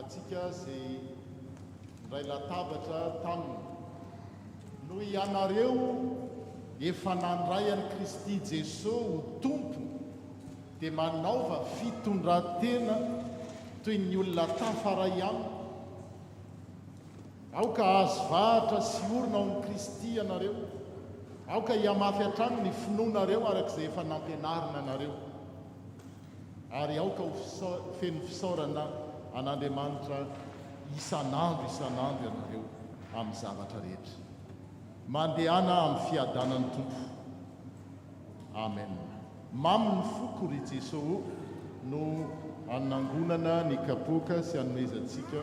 antsika izay ndray latabatra taminy noho ianareo efa nandray an'i Kristy Jesosy ho tompo dia manaova fitondran-tena toy ny olona tafaray aminy. Aoka azo vahatra sy orona ao amin'i Kristy ianareo, aoka hiamafy hatrany ny finoanareo arak'izay efa nampianarina anareo, ary aoka ho feno fisaorana an'Andriamanitra isan'andro ianareo amin'ny zavatra rehetra. Mandehana amin'ny fiadanan'ny Tompo. Amen. Maminy foko ry Jesosy no anangonana ny kapoaka sy anomezantsika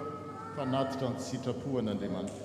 fanatitra ny sitrapo an'Andriamanitra.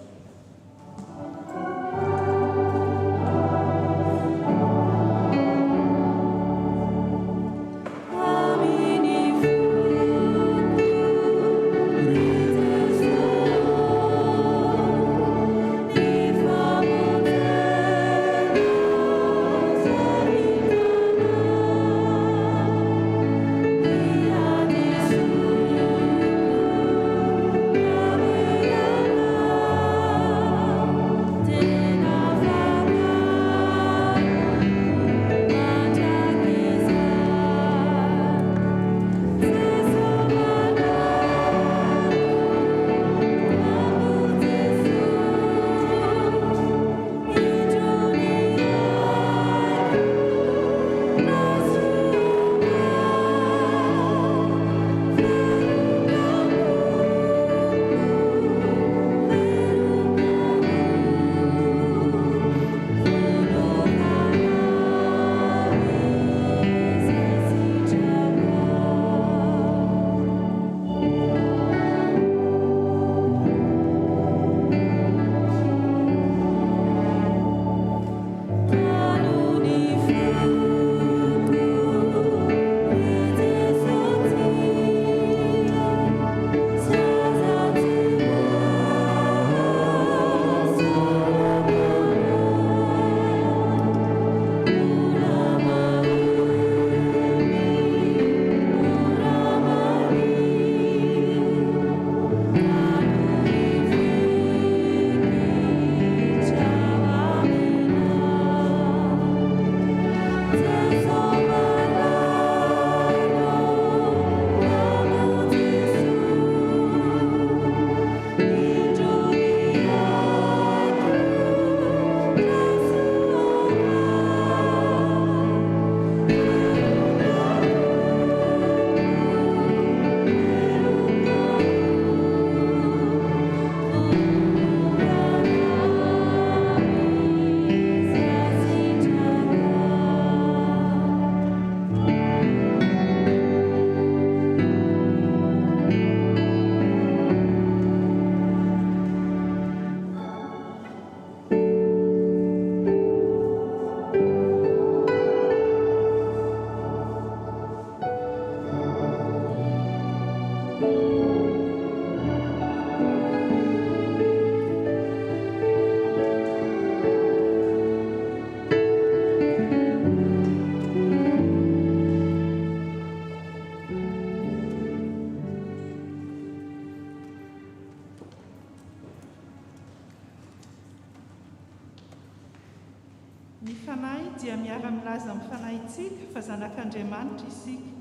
Ny fanahy dia miara-milaza amin'ny fanahintsika fa zanak'Andriamanitra isika,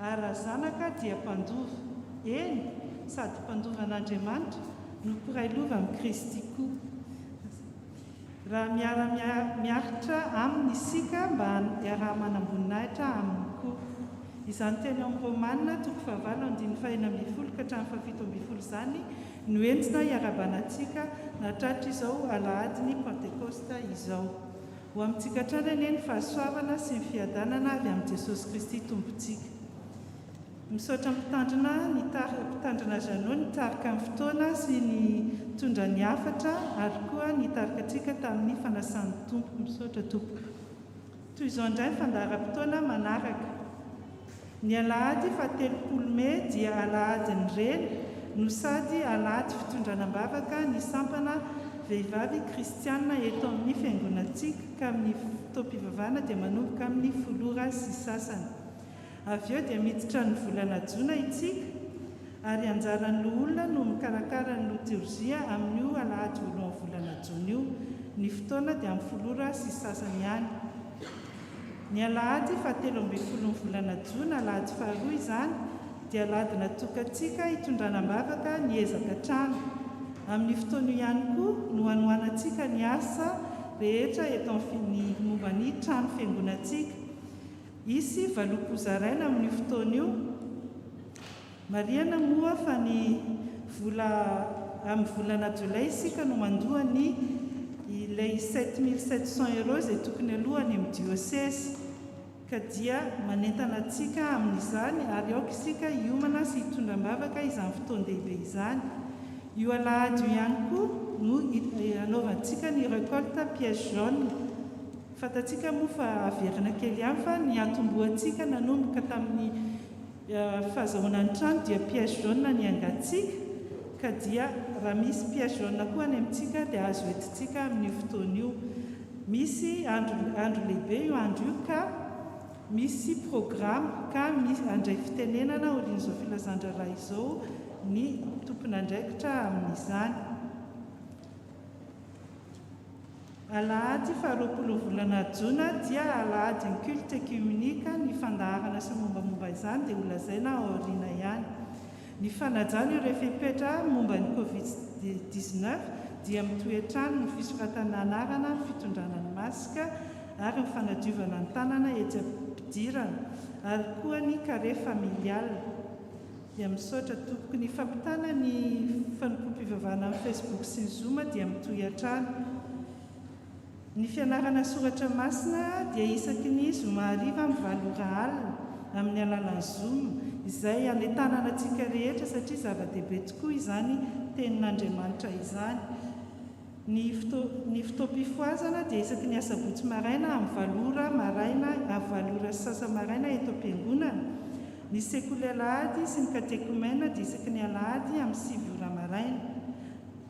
ary raha zanaka dia mpandova, eny sady mpandovan'Andriamanitra no mpiray lova amin'ny Kristy koa. Raha miaritra aminy isika mba hiaraha-manamboninaitra aminy koa. Izany teny amin'ny Romanina 9:1-7 izany no entina hiarabanantsika natratra izao alahadin'ny Pentekosta izao. Ho amintsika hatrany eny fahasoavana sy ny fiadanana avy amin'ny Jesosy Kristy tompontsika. Misaotra mpitandrina Janot nitarika amin'ny fotoana sy ny tondra ny hafatra ary koa nitarika antsika tamin'ny fanasan'ny tompo. Misaotra tompo. Toy izao indray ny fandaharam-potoana manaraka. Ny alahady 30 Mey dia alahadin'ny reny no sady alahady fitondranam-bavaka ny sampana vehivavy kristianina eto amin'ny fiangonantsika ka amin'ny fotoam-pivavahana dia manomboka amin'ny 10 sy sasany. Avy eo dia miditra ny volana Jona itsika ary anjaran'ny olona no mikarakara ny liturgia amin'io alahady voalohan'ny volana jona io. Ny fotoana dia amin'ny folora sy sasany ihany. Ny alahady 17 volana jona alahady faharoa izany dia alahady natokantsika hitondranam-bavaka ny ezaka trano. Amin'ny fotoana ihany koa no hanohanantsika ny asa rehetra eto amin'ny momba ny trano fiangonantsika. Isy valopozaraina amin'ny fotoana io. Mariana moa fa ny amin'ny volana jolay isika no mandoha ny ilay 7700 € izay tokony alohany amin'ny diocèse, ka dia manentana antsika amin'izany ary aoka isika hiomana sy hitondram-bavaka izany fotoan-dehibe izany. Io alahady io ihany koa no anaovantsika ny récolte piège jaune. Fantatsika moa fa averina kely ihany fa ny atombohantsika nanomboka tamin'ny fahazahoana ny trano dia piège jaune ny angatsika, ka dia raha misy piège jaune koa any amintsika dia azo entintsika amin'ny fotoana io. Misy andro lehibe io andro io ka misy programme ka misy andray fitenenana orin'izao filazandraraha izao ny tompon'andraikitra amin'izany. Alahady 20 volana jona dia alahady ny culte œcuménique, ny fandaharana sy mombamomba izany dia holazaina aoriana ihany. Ny fanajana ireo fepetra momba ny Covid-19 dia mitoetrano ny fisoratana anarana, ny fitondrana ny masika ary ny fanadiovana ny tanana etsy ampidirana ary koa ny carré familial. Dia misaotra tompoko ny fampitana ny fanompoam-pivavahana amin'ny Facebook sy ny Zoom dia mitoetrano. Ny fianarana soratra masina dia isaky ny zoma hariva amin'ny 7 alina amin'ny alalan'ny Zoom, izay hanetanana antsika rehetra satria zava-dehibe tokoa izany tenin'Andriamanitra izany. Ny fotoam-pifoazana dia isaky ny asabotsy maraina amin'ny 7 ora maraina amin'ny 7 ora sasa maraina eto am-piangonana. Ny sekoly alahady sy ny katekomena dia isaky ny alahady amin'ny 7 ora maraina.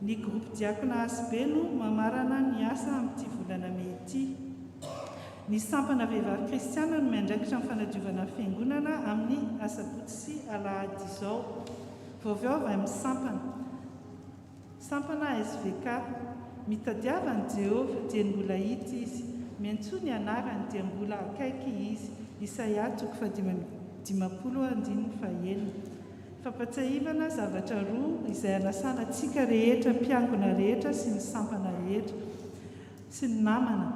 Ny groupe diakona ASB no mamarana ny asa amin'ity volana May ity. Ny sampana vehivavy kristiana no miandraikitra amin'ny fanadiovana fiangonana amin'ny asabotsy sy alahady izao. Vaovao avy amin'ny sampana SVK. Mitadiava ny Jehovah dia mbola hita izy, miantsoa ny anarany dia mbola akaiky izy. Isaia 50:1. Fampatsahivana zavatra roa izay anasana antsika rehetra, mpiangona rehetra sy ny sampana rehetra sy ny namana.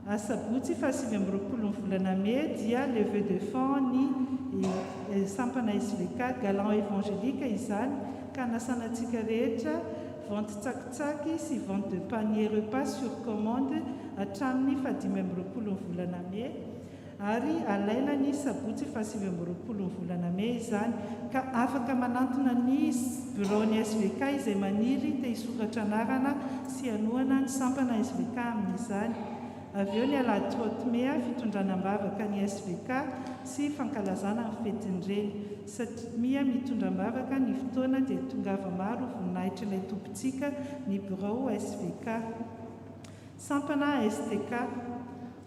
Asabotsy 27 volana May dia levée de fonds ny sampana SVK galant évangélique izany, ka anasana antsika rehetra vente tsakitsaky sy vente de panier repas sur commande hatramin'ny 15 volana May. Ary alaina ny sabotsy 17 volana May izany, ka afaka manantona ny bureau-ny SVK izay maniry te hisoratra anarana sy hanohana ny sampana SVK amin'izany. Avy eo ny alahady 30 May fitondranam-bavaka ny SVK sy fankalazana ny fetin'ireny. Satria mitondram-bavaka ny fotoana dia tongava maro voninahitra ilay tompontsika ny bureau SVK. Sampana STK.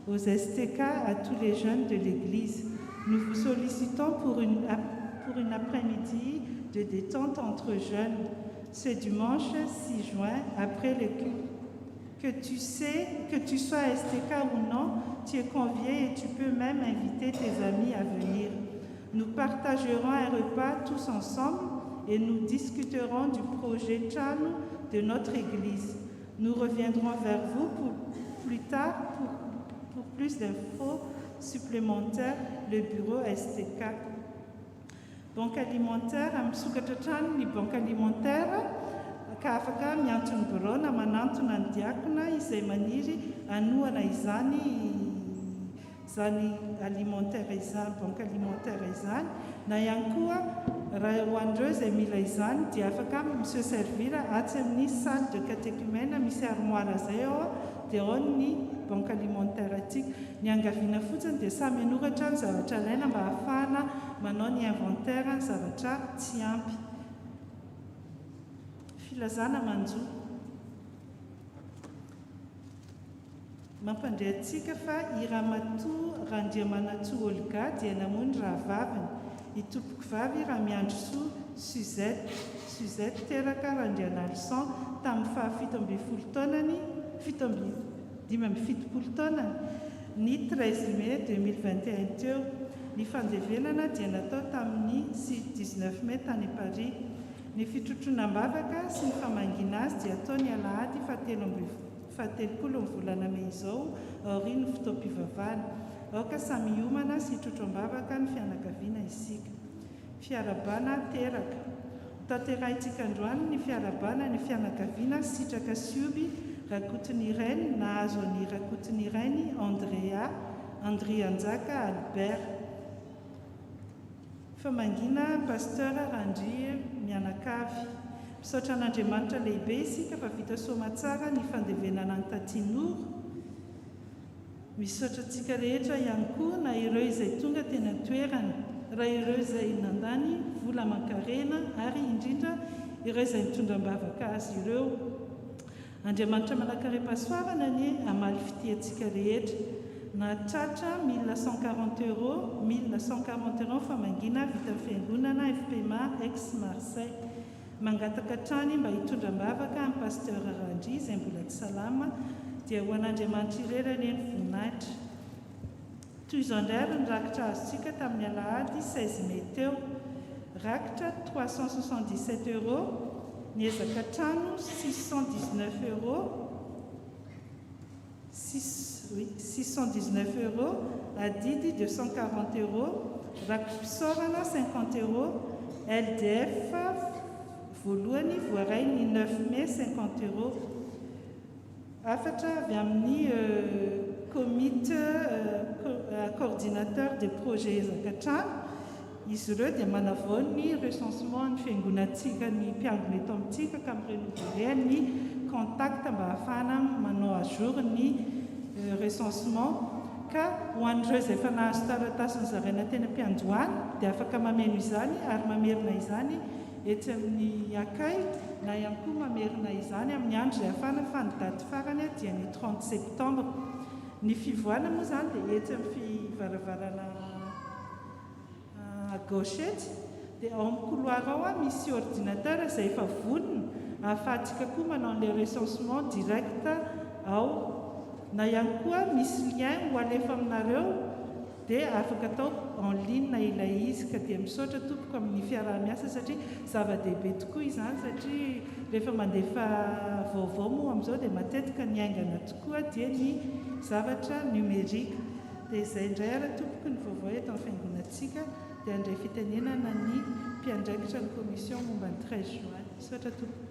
Aux STK, à tous les jeunes de l'Église, nous vous sollicitons pour une après-midi de détente entre jeunes. Ce dimanche 6 juin, après le culte. Que tu sois STK ou non, tu es convié et tu peux même inviter tes amis à venir. Nous partagerons un repas tous ensemble et nous discuterons du projet Chanu de notre Église. Nous reviendrons vers vous plus tard pour plus d'infos supplémentaires, le bureau STK. Banque alimentaire, amsukatatrano ny banque alimentaire, ka afaka miantony bureau na manantona ny diakona izay maniry anohana izany alimentaire izany, banque alimentaire izany, na ihany koa raha ho andreo izay mila izany dia afaka monsieur servir atsy amin'ny salle de catéchumène misy armoire zay ao dia ao ny banque alimentaire atsika. Ny angaviana fotsiny dia samy anoratra ny zavatra ilaina mba ahafahana manao ny inventaire ny zavatra tsy ampy. Filazana manjo. Mampandray antsika fa i Ramatoa Randriamanantsoa Olga dia namono rahavaviny. itompoko vavy raha miandro soa Suzette teraka Randrianalsan tamin'ny fahafito ambin'ny folo taonany 17 taonany ny 13 mai 2021 teo. Ny fandevenana dia natao tamin'ny 19 mai tany Paris. Ny fitrotronom-bavaka sy ny famangina azy dia atao ny alahady 17 volana Mei izao aorian'ny fotoam-pivavahana. Aoka samy hiomana sy hitrotrom-bavaka ny fianakaviana isika. Fiarabana teraka. Tanterahitsika androany ny fiarabana ny fianakaviana Sitraka Sioby Rakotiny Rainy nahazo ny Rakotiny Rainy Andrianjaka Albert. Famangina Pasteur Randry Mianakavy. Misaotra an'Andriamanitra lehibe isika fa vita soma tsara ny fandevenana ny Tatinoro. Misaotra antsika rehetra ihany koa na ireo izay tonga tena toerana, raha ireo izay nandany vola aman-karena ary indrindra ireo izay mitondram-bavaka azy ireo. Andriamanitra manakarepasoavana ny amaly fitiantsika rehetra. Na tratra 1140 € famangina vita fiangonana FPMA ex Marseille. Mangataka trany mba hitondram-bavaka amin'ny Pasteur Randry izay mbola tsy salama dia ho an'Andriamanitra irerany ny voninahitra. Toy izao indray ny rakitra azontsika tamin'ny alahady 16 Mai teo. Rakitra 377 €, ny ezaka trano 619 €, adidy 240 €, rakimpisaorana 50 €, LDF voalohany voaray ny 9 mai 50 €. Afatra avy amin'ny comité coordinateur des projets ezaka trano. Izy ireo dia manavao ny recensement ny fiangonantsika ny mpiangona eto amintsika ka mirenouveler ny contact mba ahafahana manao à jour ny recensement ka ho an'ireo izay efa nahazo taratasy zarena tena mpiandohany dia afaka mameno izany ary mamerina izany etsy amin'ny akay na ihany koa mamerina izany amin'ny andro izay ahafahana fa ny daty farany dia ny 30 septembre. Ny fivoahana moa izany dia etsy amin'ny fivaravarana à gauche etsy dia ao amin'ny couloir ao misy ordinateur izay efa vonona ahafahantsika koa manao le recensement direct ao, na ihany koa misy lien ho alefa aminareo dia afaka atao en ligne ilay izy ka dia misaotra tompoko amin'ny fiaraha-miasa satria zava-dehibe tokoa izany satria rehefa mandefa vaovao moa amin'izao dia matetika ny aingana tokoa dia ny zavatra numérika. Dia izay indray ara tompoko ny vaovao eto amin'ny fiangonantsika dia andray fitenenana ny mpiandraikitra ny commission momba ny 13 juin. Misaotra tompoko.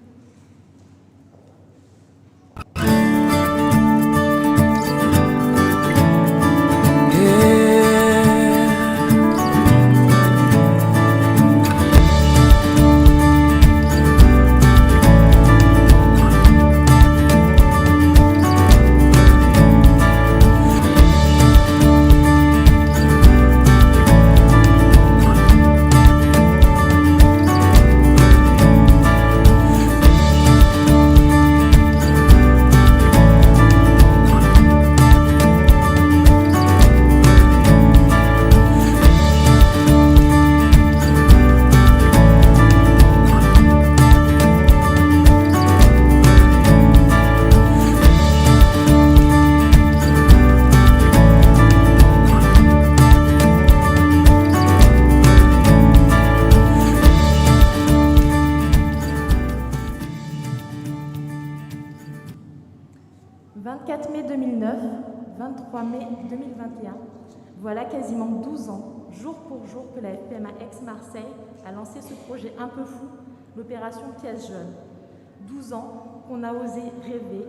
Voilà quasiment 12 ans, jour pour jour, que la FPMA Aix-Marseille a lancé ce projet un peu fou, l'opération Pièce Jeune. 12 ans qu'on a osé rêver,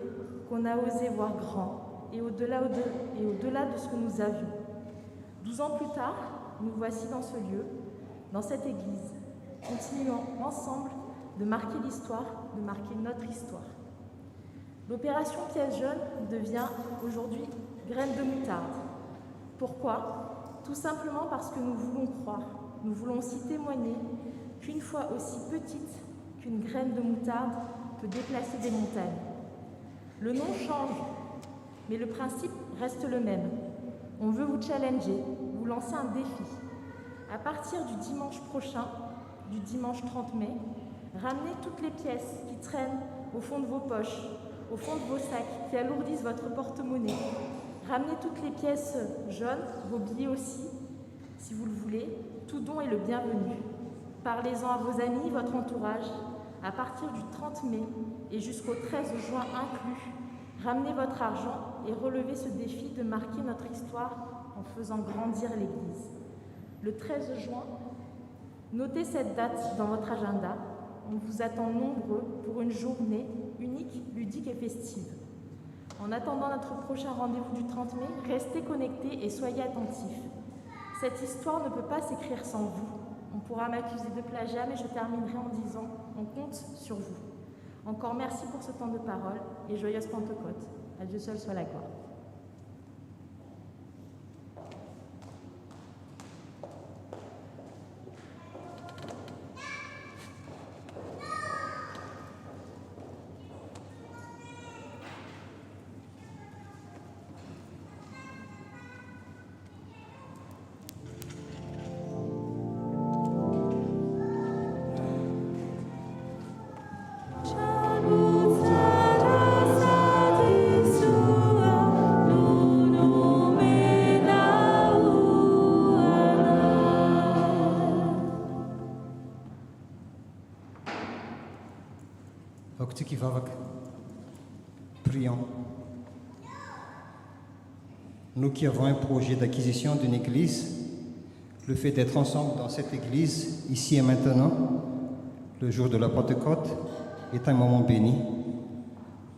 qu'on a osé voir grand, et au-delà de ce que nous avions. 12 ans plus tard, nous voici dans ce lieu, dans cette église, continuant ensemble de marquer l'histoire, de marquer notre histoire. L'opération Pièce Jeune devient aujourd'hui graine de moutarde. Pourquoi? Tout simplement parce que nous voulons croire, nous voulons aussi témoigner qu'une fois aussi petite qu'une graine de moutarde peut déplacer des montagnes. Le nom change, mais le principe reste le même. On veut vous challenger, vous lancer un défi. À partir du dimanche prochain, du dimanche 30 mai, ramenez toutes les pièces qui traînent au fond de vos poches, au fond de vos sacs, qui alourdissent votre porte-monnaie. Ramenez toutes les pièces jaunes, vos billets aussi, si vous le voulez. Tout don est le bienvenu. Parlez-en à vos amis, votre entourage. À partir du 30 mai et jusqu'au 13 juin inclus, ramenez votre argent et relevez ce défi de marquer notre histoire en faisant grandir l'Église. Le 13 juin, notez cette date dans votre agenda. On vous attend nombreux pour une journée unique, ludique et festive. En attendant notre prochain rendez-vous du 30 mai, restez connectés et soyez attentifs. Cette histoire ne peut pas s'écrire sans vous. On pourra m'accuser de plagiat, mais je terminerai en disant « on compte sur vous ». Encore merci pour ce temps de parole et joyeuse Pentecôte. À Dieu seul soit la gloire. Prions. Nous qui avons un projet d'acquisition d'une église, le fait d'être ensemble dans cette église, ici et maintenant, le jour de la Pentecôte, est un moment béni.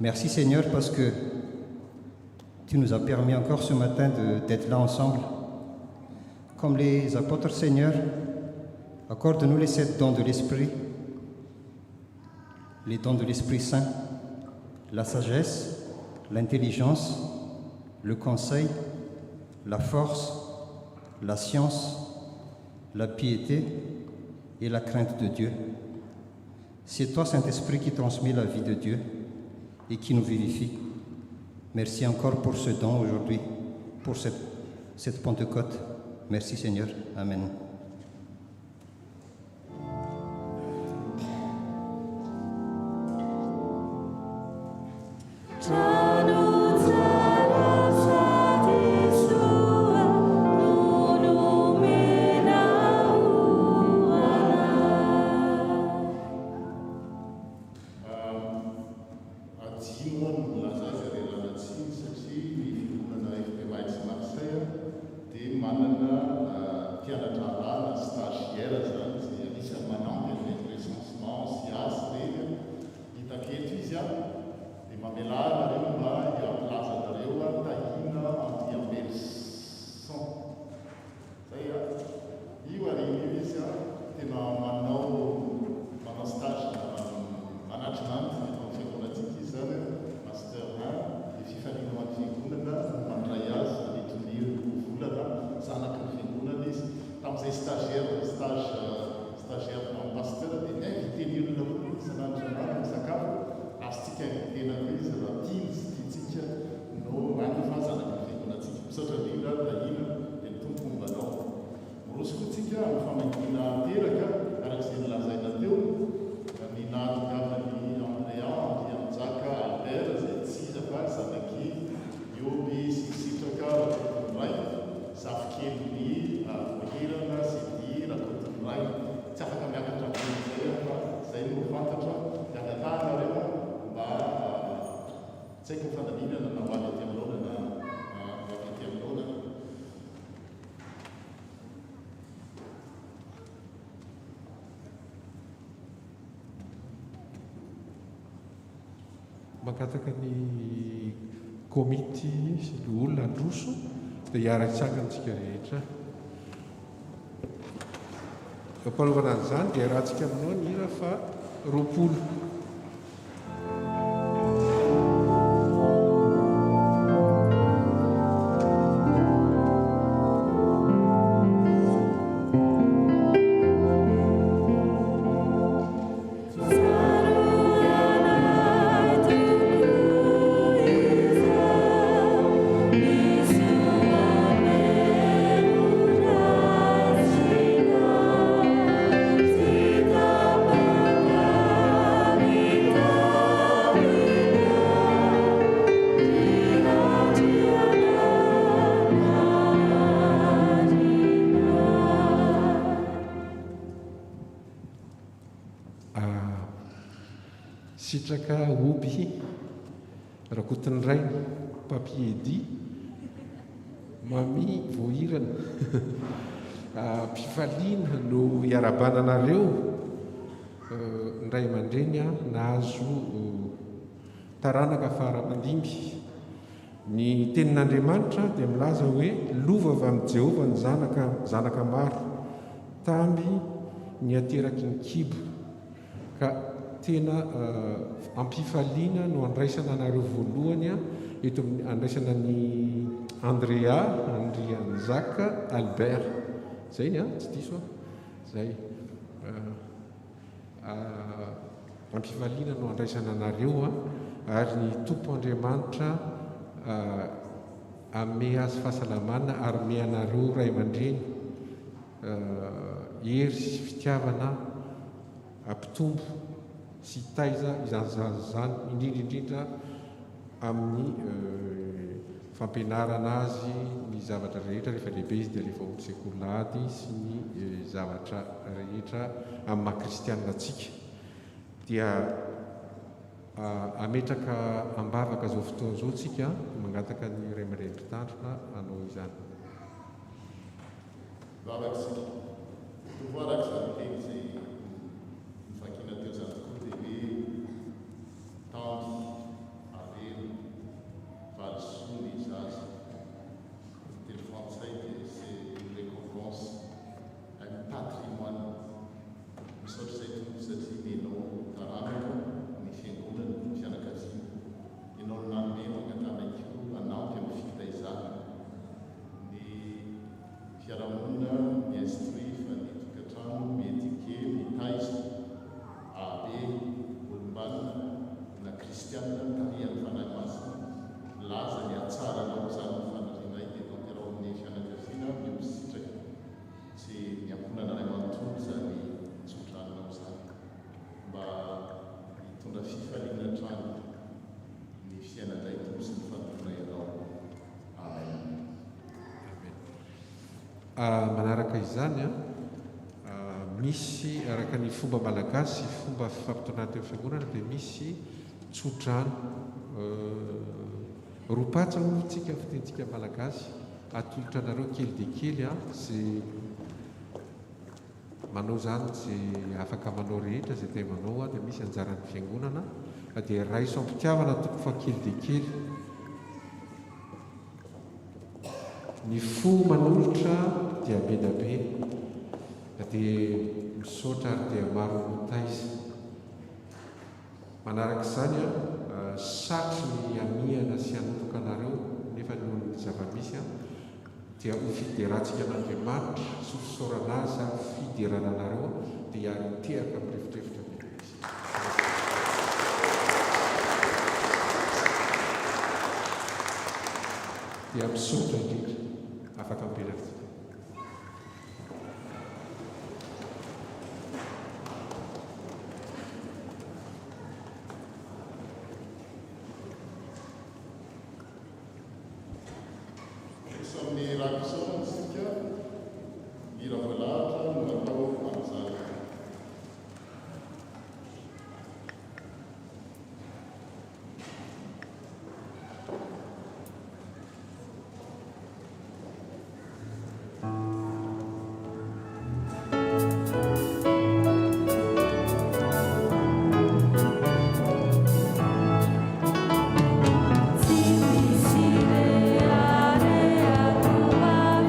Merci Seigneur parce que tu nous as permis encore ce matin d'être là ensemble. Comme les apôtres Seigneur, accorde-nous les 7 dons de l'Esprit, les dons de l'Esprit Saint, la sagesse, l'intelligence, le conseil, la force, la science, la piété et la crainte de Dieu. C'est toi, Saint-Esprit, qui transmet la vie de Dieu et qui nous vivifie. Merci encore pour ce don aujourd'hui, pour cette Pentecôte. Merci Seigneur. Amen. Mankataka ny komity sy ny olona androso dia hiara-tsangantsika rehetra. Ampalovana an'izany dia rahantsika aminao ny hira fa 20. Thank you. sitraka oby rakotiny rainy papiedi mami voahirana mpifaliana no iarabananareo ndray aman-dreny a nahazo taranaka faharamandimby ny tenin'Andriamanitra dia milaza hoe lova avy amin'ny Jehovah ny zanaka maro tamby ny ateraky ny kibo ka tena ampifaliana no andraisana anareo voalohany a eto andraisana ny Andrea Anzaka Albert zay ny a tsy diso a zay ampifaliana no andraisana anareo a ary ny tompo Andriamanitra ame azy fahasalamana ary me anareo ray aman-dreny hery sy fitiavana ampitombo sy taiza izany indrindra amin'ny fampianarana azy ny zavatra rehetra rehefa lehibe izy dia rehefa sekolady sy ny zavatra rehetra amin'ny maha-kristianina atsika dia ametraka ambavaka zao fotoana zao tsika mangataka ny ray aman-dreny mpitandrina anao izany vavaksika tovoaraka zany teny zay nifakina teo zany koa dia hoe tandy avelo valisoa ny zaza teny frantsay dia c'est une récompense un patrimoine misaotra izay tompo satria menao taranaka ny fiangonana ny fianakaviana ianao nanome mangatanaiko anampy amin'ny fitaizana ny fiarahamonina miinstruire fa ny tokantrano miédike mitaiza abe olombanina na kristianina tarihan'ny fanahy masina laza ny atsaranao zany fanarianay dia tanterao amin'ny fianakaviana miositraka sy miamponana ray manontolo zany tsotranonao zany mba hitondra fifaliana trano ny fiainanay tompo sy ny fantorona ianao amen. Manaraka izany a misy araka ny fomba malagasy fomba fampitoanana teo fiangonana dia misy tsodrano ropatsa moa tsika fitentsika malagasy atolotra anareo kely dia kely a zay manao zany zay afaka manao rehetra zay te manao a dia misy anjaran'ny fiangonana dia raiso ampitiavana tompo fa kely dia kely ny fo manolotra dia be da be dia misaotra ary dia maro motaiza manaraka izany a satry ny amiana sy anotoka anareo nefa ny zava-misy a dia ho fiderantsika an'Andriamanitra sofisaorana azy ary fiderana anareo dia hitehaka amin'ny rivotrevitra be izy dia misaotra indrindra afaka mipelatra amin'ny rakisaona sika mira voalahatra no atao amin'izany Difficile area tua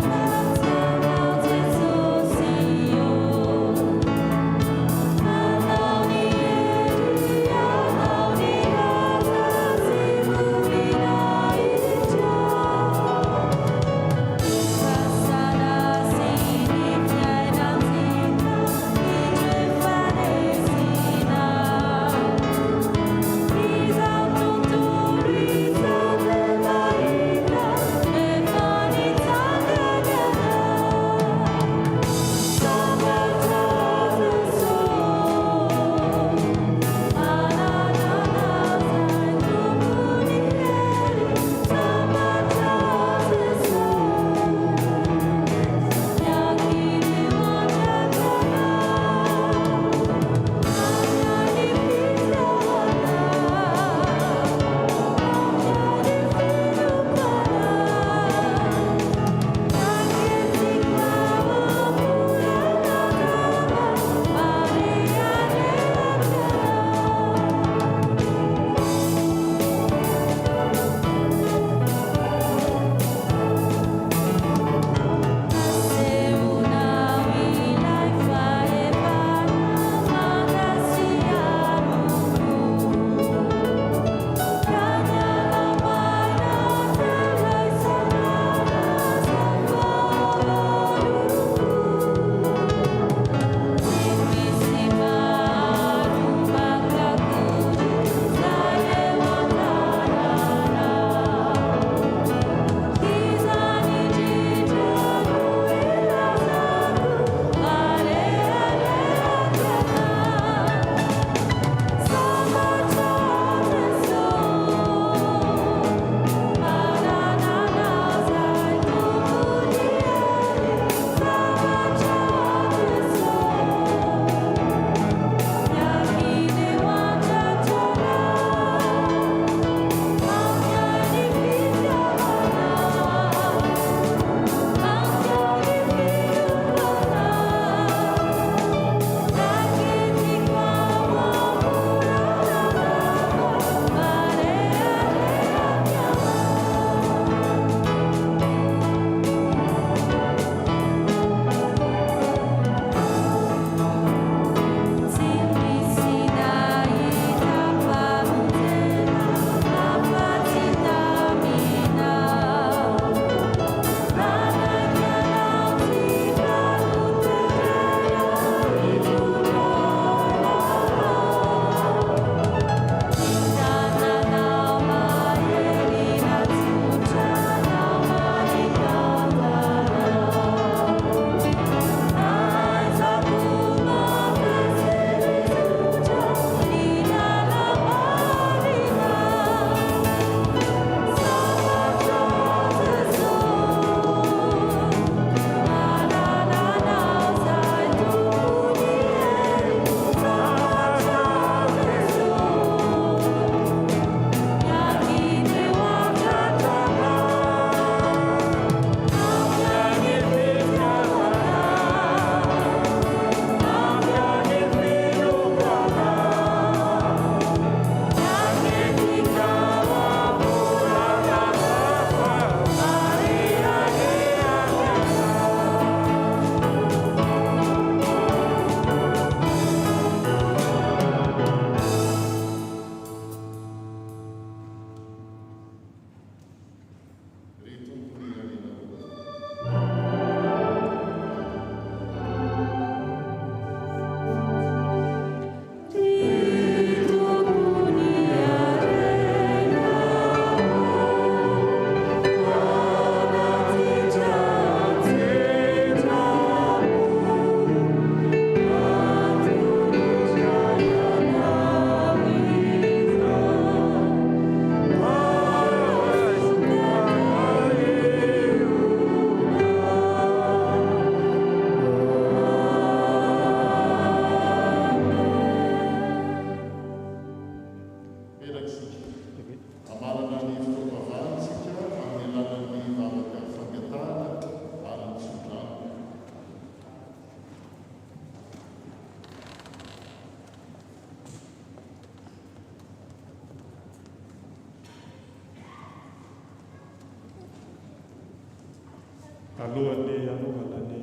alohan'ny anaovana ny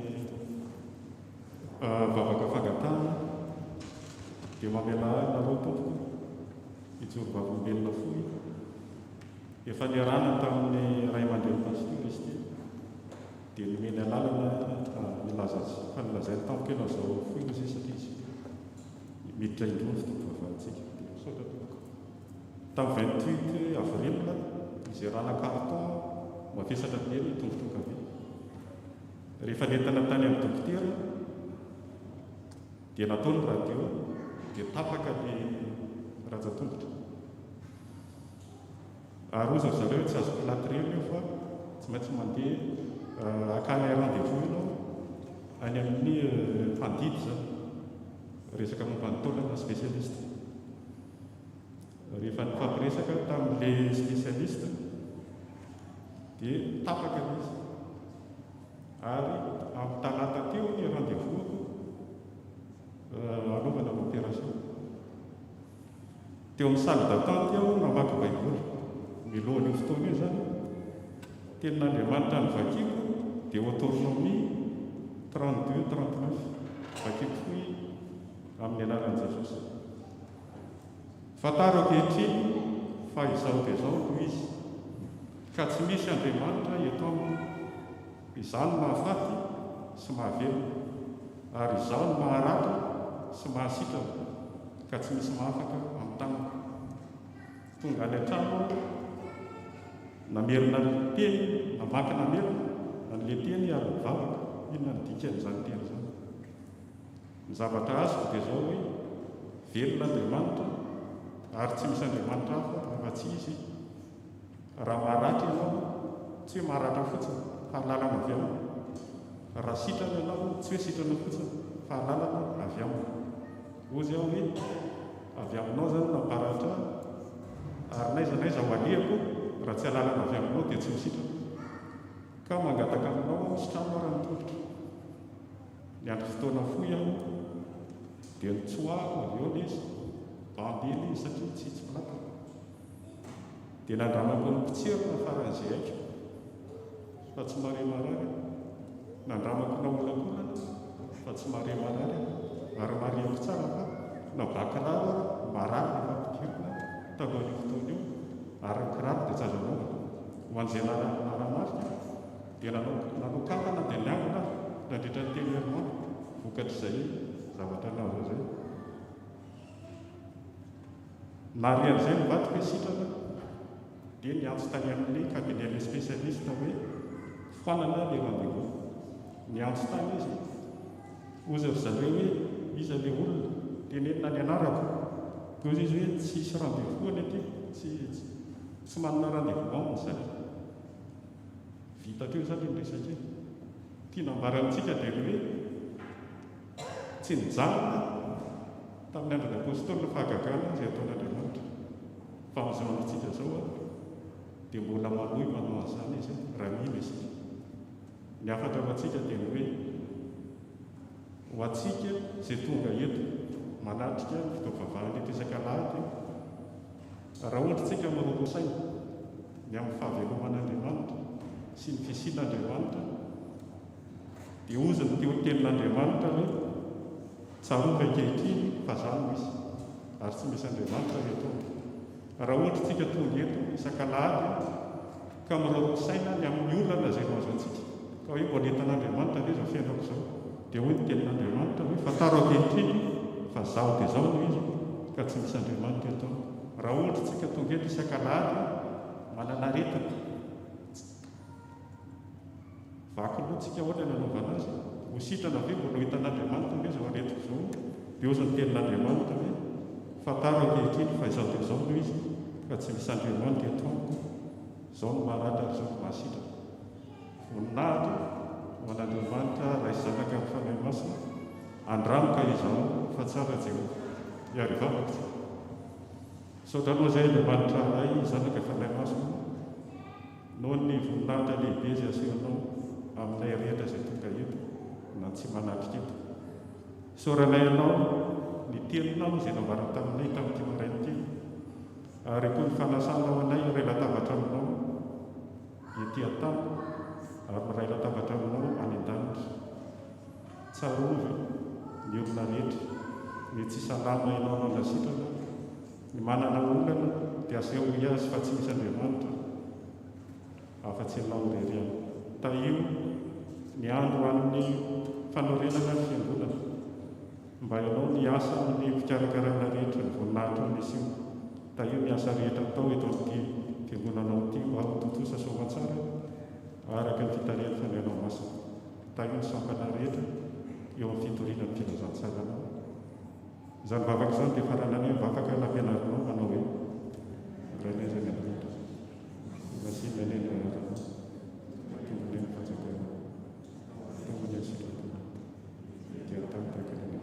vavaka fangatana dia mamela nareo tompoko ijoro vavolombelona foy efa niarana tamin'ny ray aman-dreny pastor izy ty dia nomeny alalana milaza fanilazany tampoka enao zao foy izy satria izy miditra indrony fotompo vavantsika dia saotra tompoko tamin'ny 28 avril izy rana carton mavesatra be ny tombotonga be rehefa nentana tany amin'ny dokotera dia natao ny radio dia tapaka ny raja-tongotra ary ozy zareo tsy azo platreo io fa tsy maintsy mandeha akany rendez-vous ianao any amin'ny mpandidy zany resaka momba ny taolana spécialiste rehefa nifampiresaka tamin'ilay spécialiste dia tapaka izy ary amin'ny talata teo ny rendez-vous anaovana l'opération teo amin'ny salle d'attente aho namaky baiboly milohan'io fotoana io zany tenin'Andriamanitra ny vakiko dia autonomie 32-39 vakiko foy amin'ny anaran'i Jesosy fantarako ankehitriny fa izao dia izao no izy ka tsy misy Andriamanitra eto amiko izany mahafaty sy mahavelona ary izao no maharatra sy mahasitrana ka tsy misy mahafaka amin'ny tanako tonga any an-trano namerina ny teny namaky namerina an'ilay teny ary mivavaka inona ny dikan'izany teny izany ny zavatra azoko dia izao hoe velona Andriamanitra ary tsy misy Andriamanitra hafa raha tsy izy raha maharatra ianao tsy hoe maharatra fotsiny fa halalana avy aminy raha sitrana ianao tsy hoe sitrana fotsiny fa halalana avy aminy ozy aho hoe avy aminao zany namparatra ary naiza ho alehako raha tsy halalana avy aminao dia tsy hositrana ka mangataka aminao sitrano raha mitoditra ny andro fotoana foy aho dia nitsoahako avy eo izy bandely izy satria tsy plata dia nandramako ny mpitserina faran'izay haiko fa tsy mare marary nandramako naolakolana fa tsy mare marary ary mariako tsara fa na bakiraro marary rehefa pikirina talohan'io fotoana io ary ny kiraro dia tsy azo anaovana ho an'izay naramarika dia nanao kampana dia niangona nandritra ny teny herinandro vokatr'izay zavatra nazo zay nary an'izay nivatika hoe sitrana dia niantso tany amin'ny cabinet spécialiste hoe foanana le rendez-vous niantso tany izy ozy ry zareo hoe iza le olona tenenina ny anarako ozy izy hoe tsisy rendez-vous any aty tsy manana rendez-vous aminy zany vita teo zany ny resaka tia nambara amintsika dia hoe tsy nijanona tamin'ny androny apôstôly fahagagana izay ataon'Andriamanitra fa amin'izao androntsika zao dia mbola manohy manao an'izany izy raha mila isika ny afatra ho atsika dia hoe ho atsika izay tonga eto manatrika ny fitaovavahana eto isan-kalahatra raha ohatritsika marorosaina ny amin'ny fahaveloman'Andriamanitra sy ny fisian'Andriamanitra dia ozy ny teo tenin'Andriamanitra hoe tsarova ankehitriny fa zany misy ary tsy misy Andriamanitra eto raha ohatritsika tonga eto isan-kalahatra ka marorosaina ny amin'ny olana izay no azo antsika ka hoe mbola entan'Andriamanitra ve izao fiainako izao dia hoe ny tenin'Andriamanitra hoe fataro ankehitriny fa zaho dia zao no izy ka tsy misy Andriamanitra eto raha ohatritsika tonga eto isan-kalahatra manana aretina vaky loatsika ohatra ny anaovana azy ho sitrana ve mbola hitan'Andriamanitra hoe zao aretiko zao dia ozy ny tenin'Andriamanitra hoe fataro ankehitriny fa izao dia izao no izy ka tsy misy Andriamanitra eto zao no maharatra ary zao no mahasitra voninahitra man'Andriamanitra raha izanaka amin'ny fanahy masina andramoka izao fa tsara Jehova iary vavaka saotra aloha izay Andriamanitra ray izanaka fanahy masina noho ny voninahitra lehibe izay asehonao aminay rehetra izay tonga eto na tsy manatrika eto soranay ianao ny teninao izay nambarana taminay tamin'ity marainy ity ary koa ny fanasanao anay iray latavatra aminao ety an-tany ary miray latabatra aminao any an-danitra. Tsarovy ny olona rehetra, ny tsy salama ianao nandasitrana, ny manana olana dia aseho azy fa tsy misy Andriamanitra, afa-tsy ianao ireriana. Taio ny andro amin'ny fanorenana ny fiangonana, mba ianao ny asa amin'ny fikarakarana rehetra ny voninahitra misy io. Taio ny asa rehetra atao eto amin'ity fiangonanao ity ao totosa soamantsara araka ny fitarian'ny fanenao masina. Taio ny sampana rehetra eo amin'ny fitoriana ny filazantsarana. Izany vavaka izany dia faranany hoe mivavaka nampianarinao manao hoe rainezany Andriamanitra. Masina ny anarana tombony ny fanjakana, tombony asitrana, dia tamtakana ny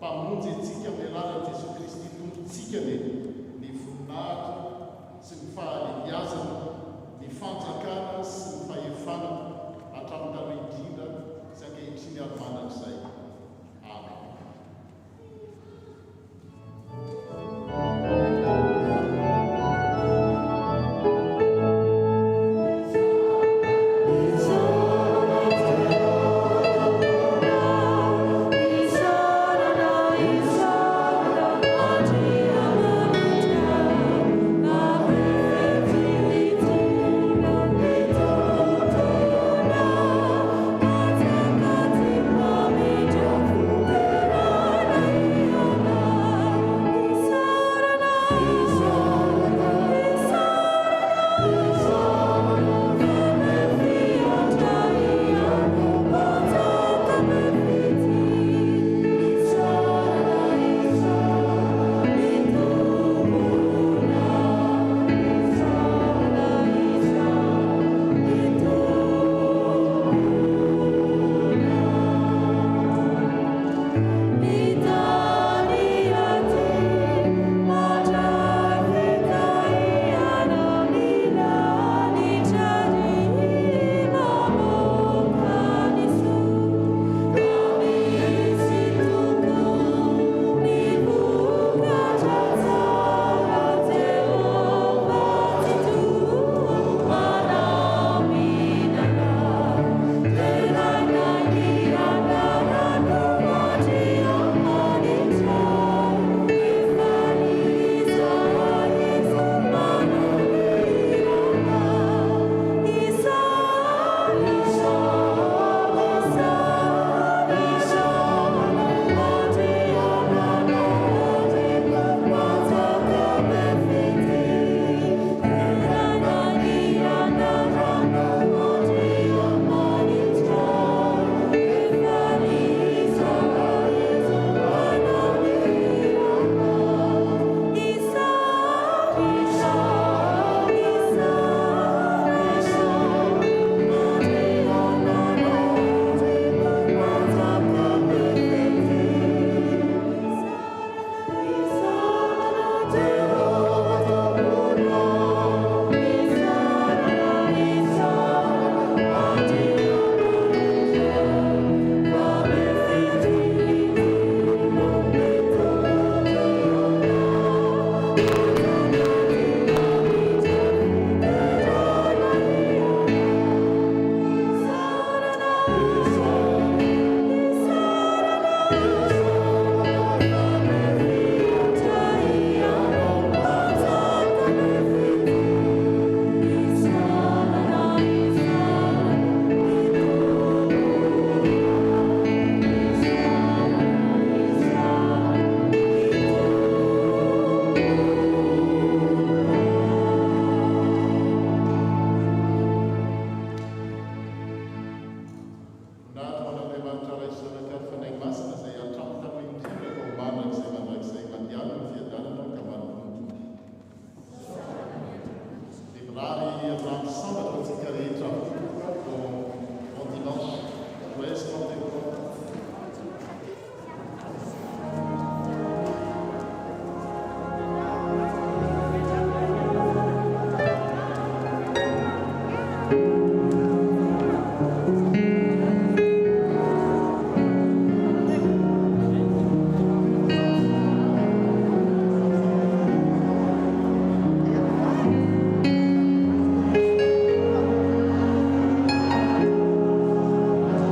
mpamonjy antsika amin'ny alalan'i Jesosy Kristy tompontsika dia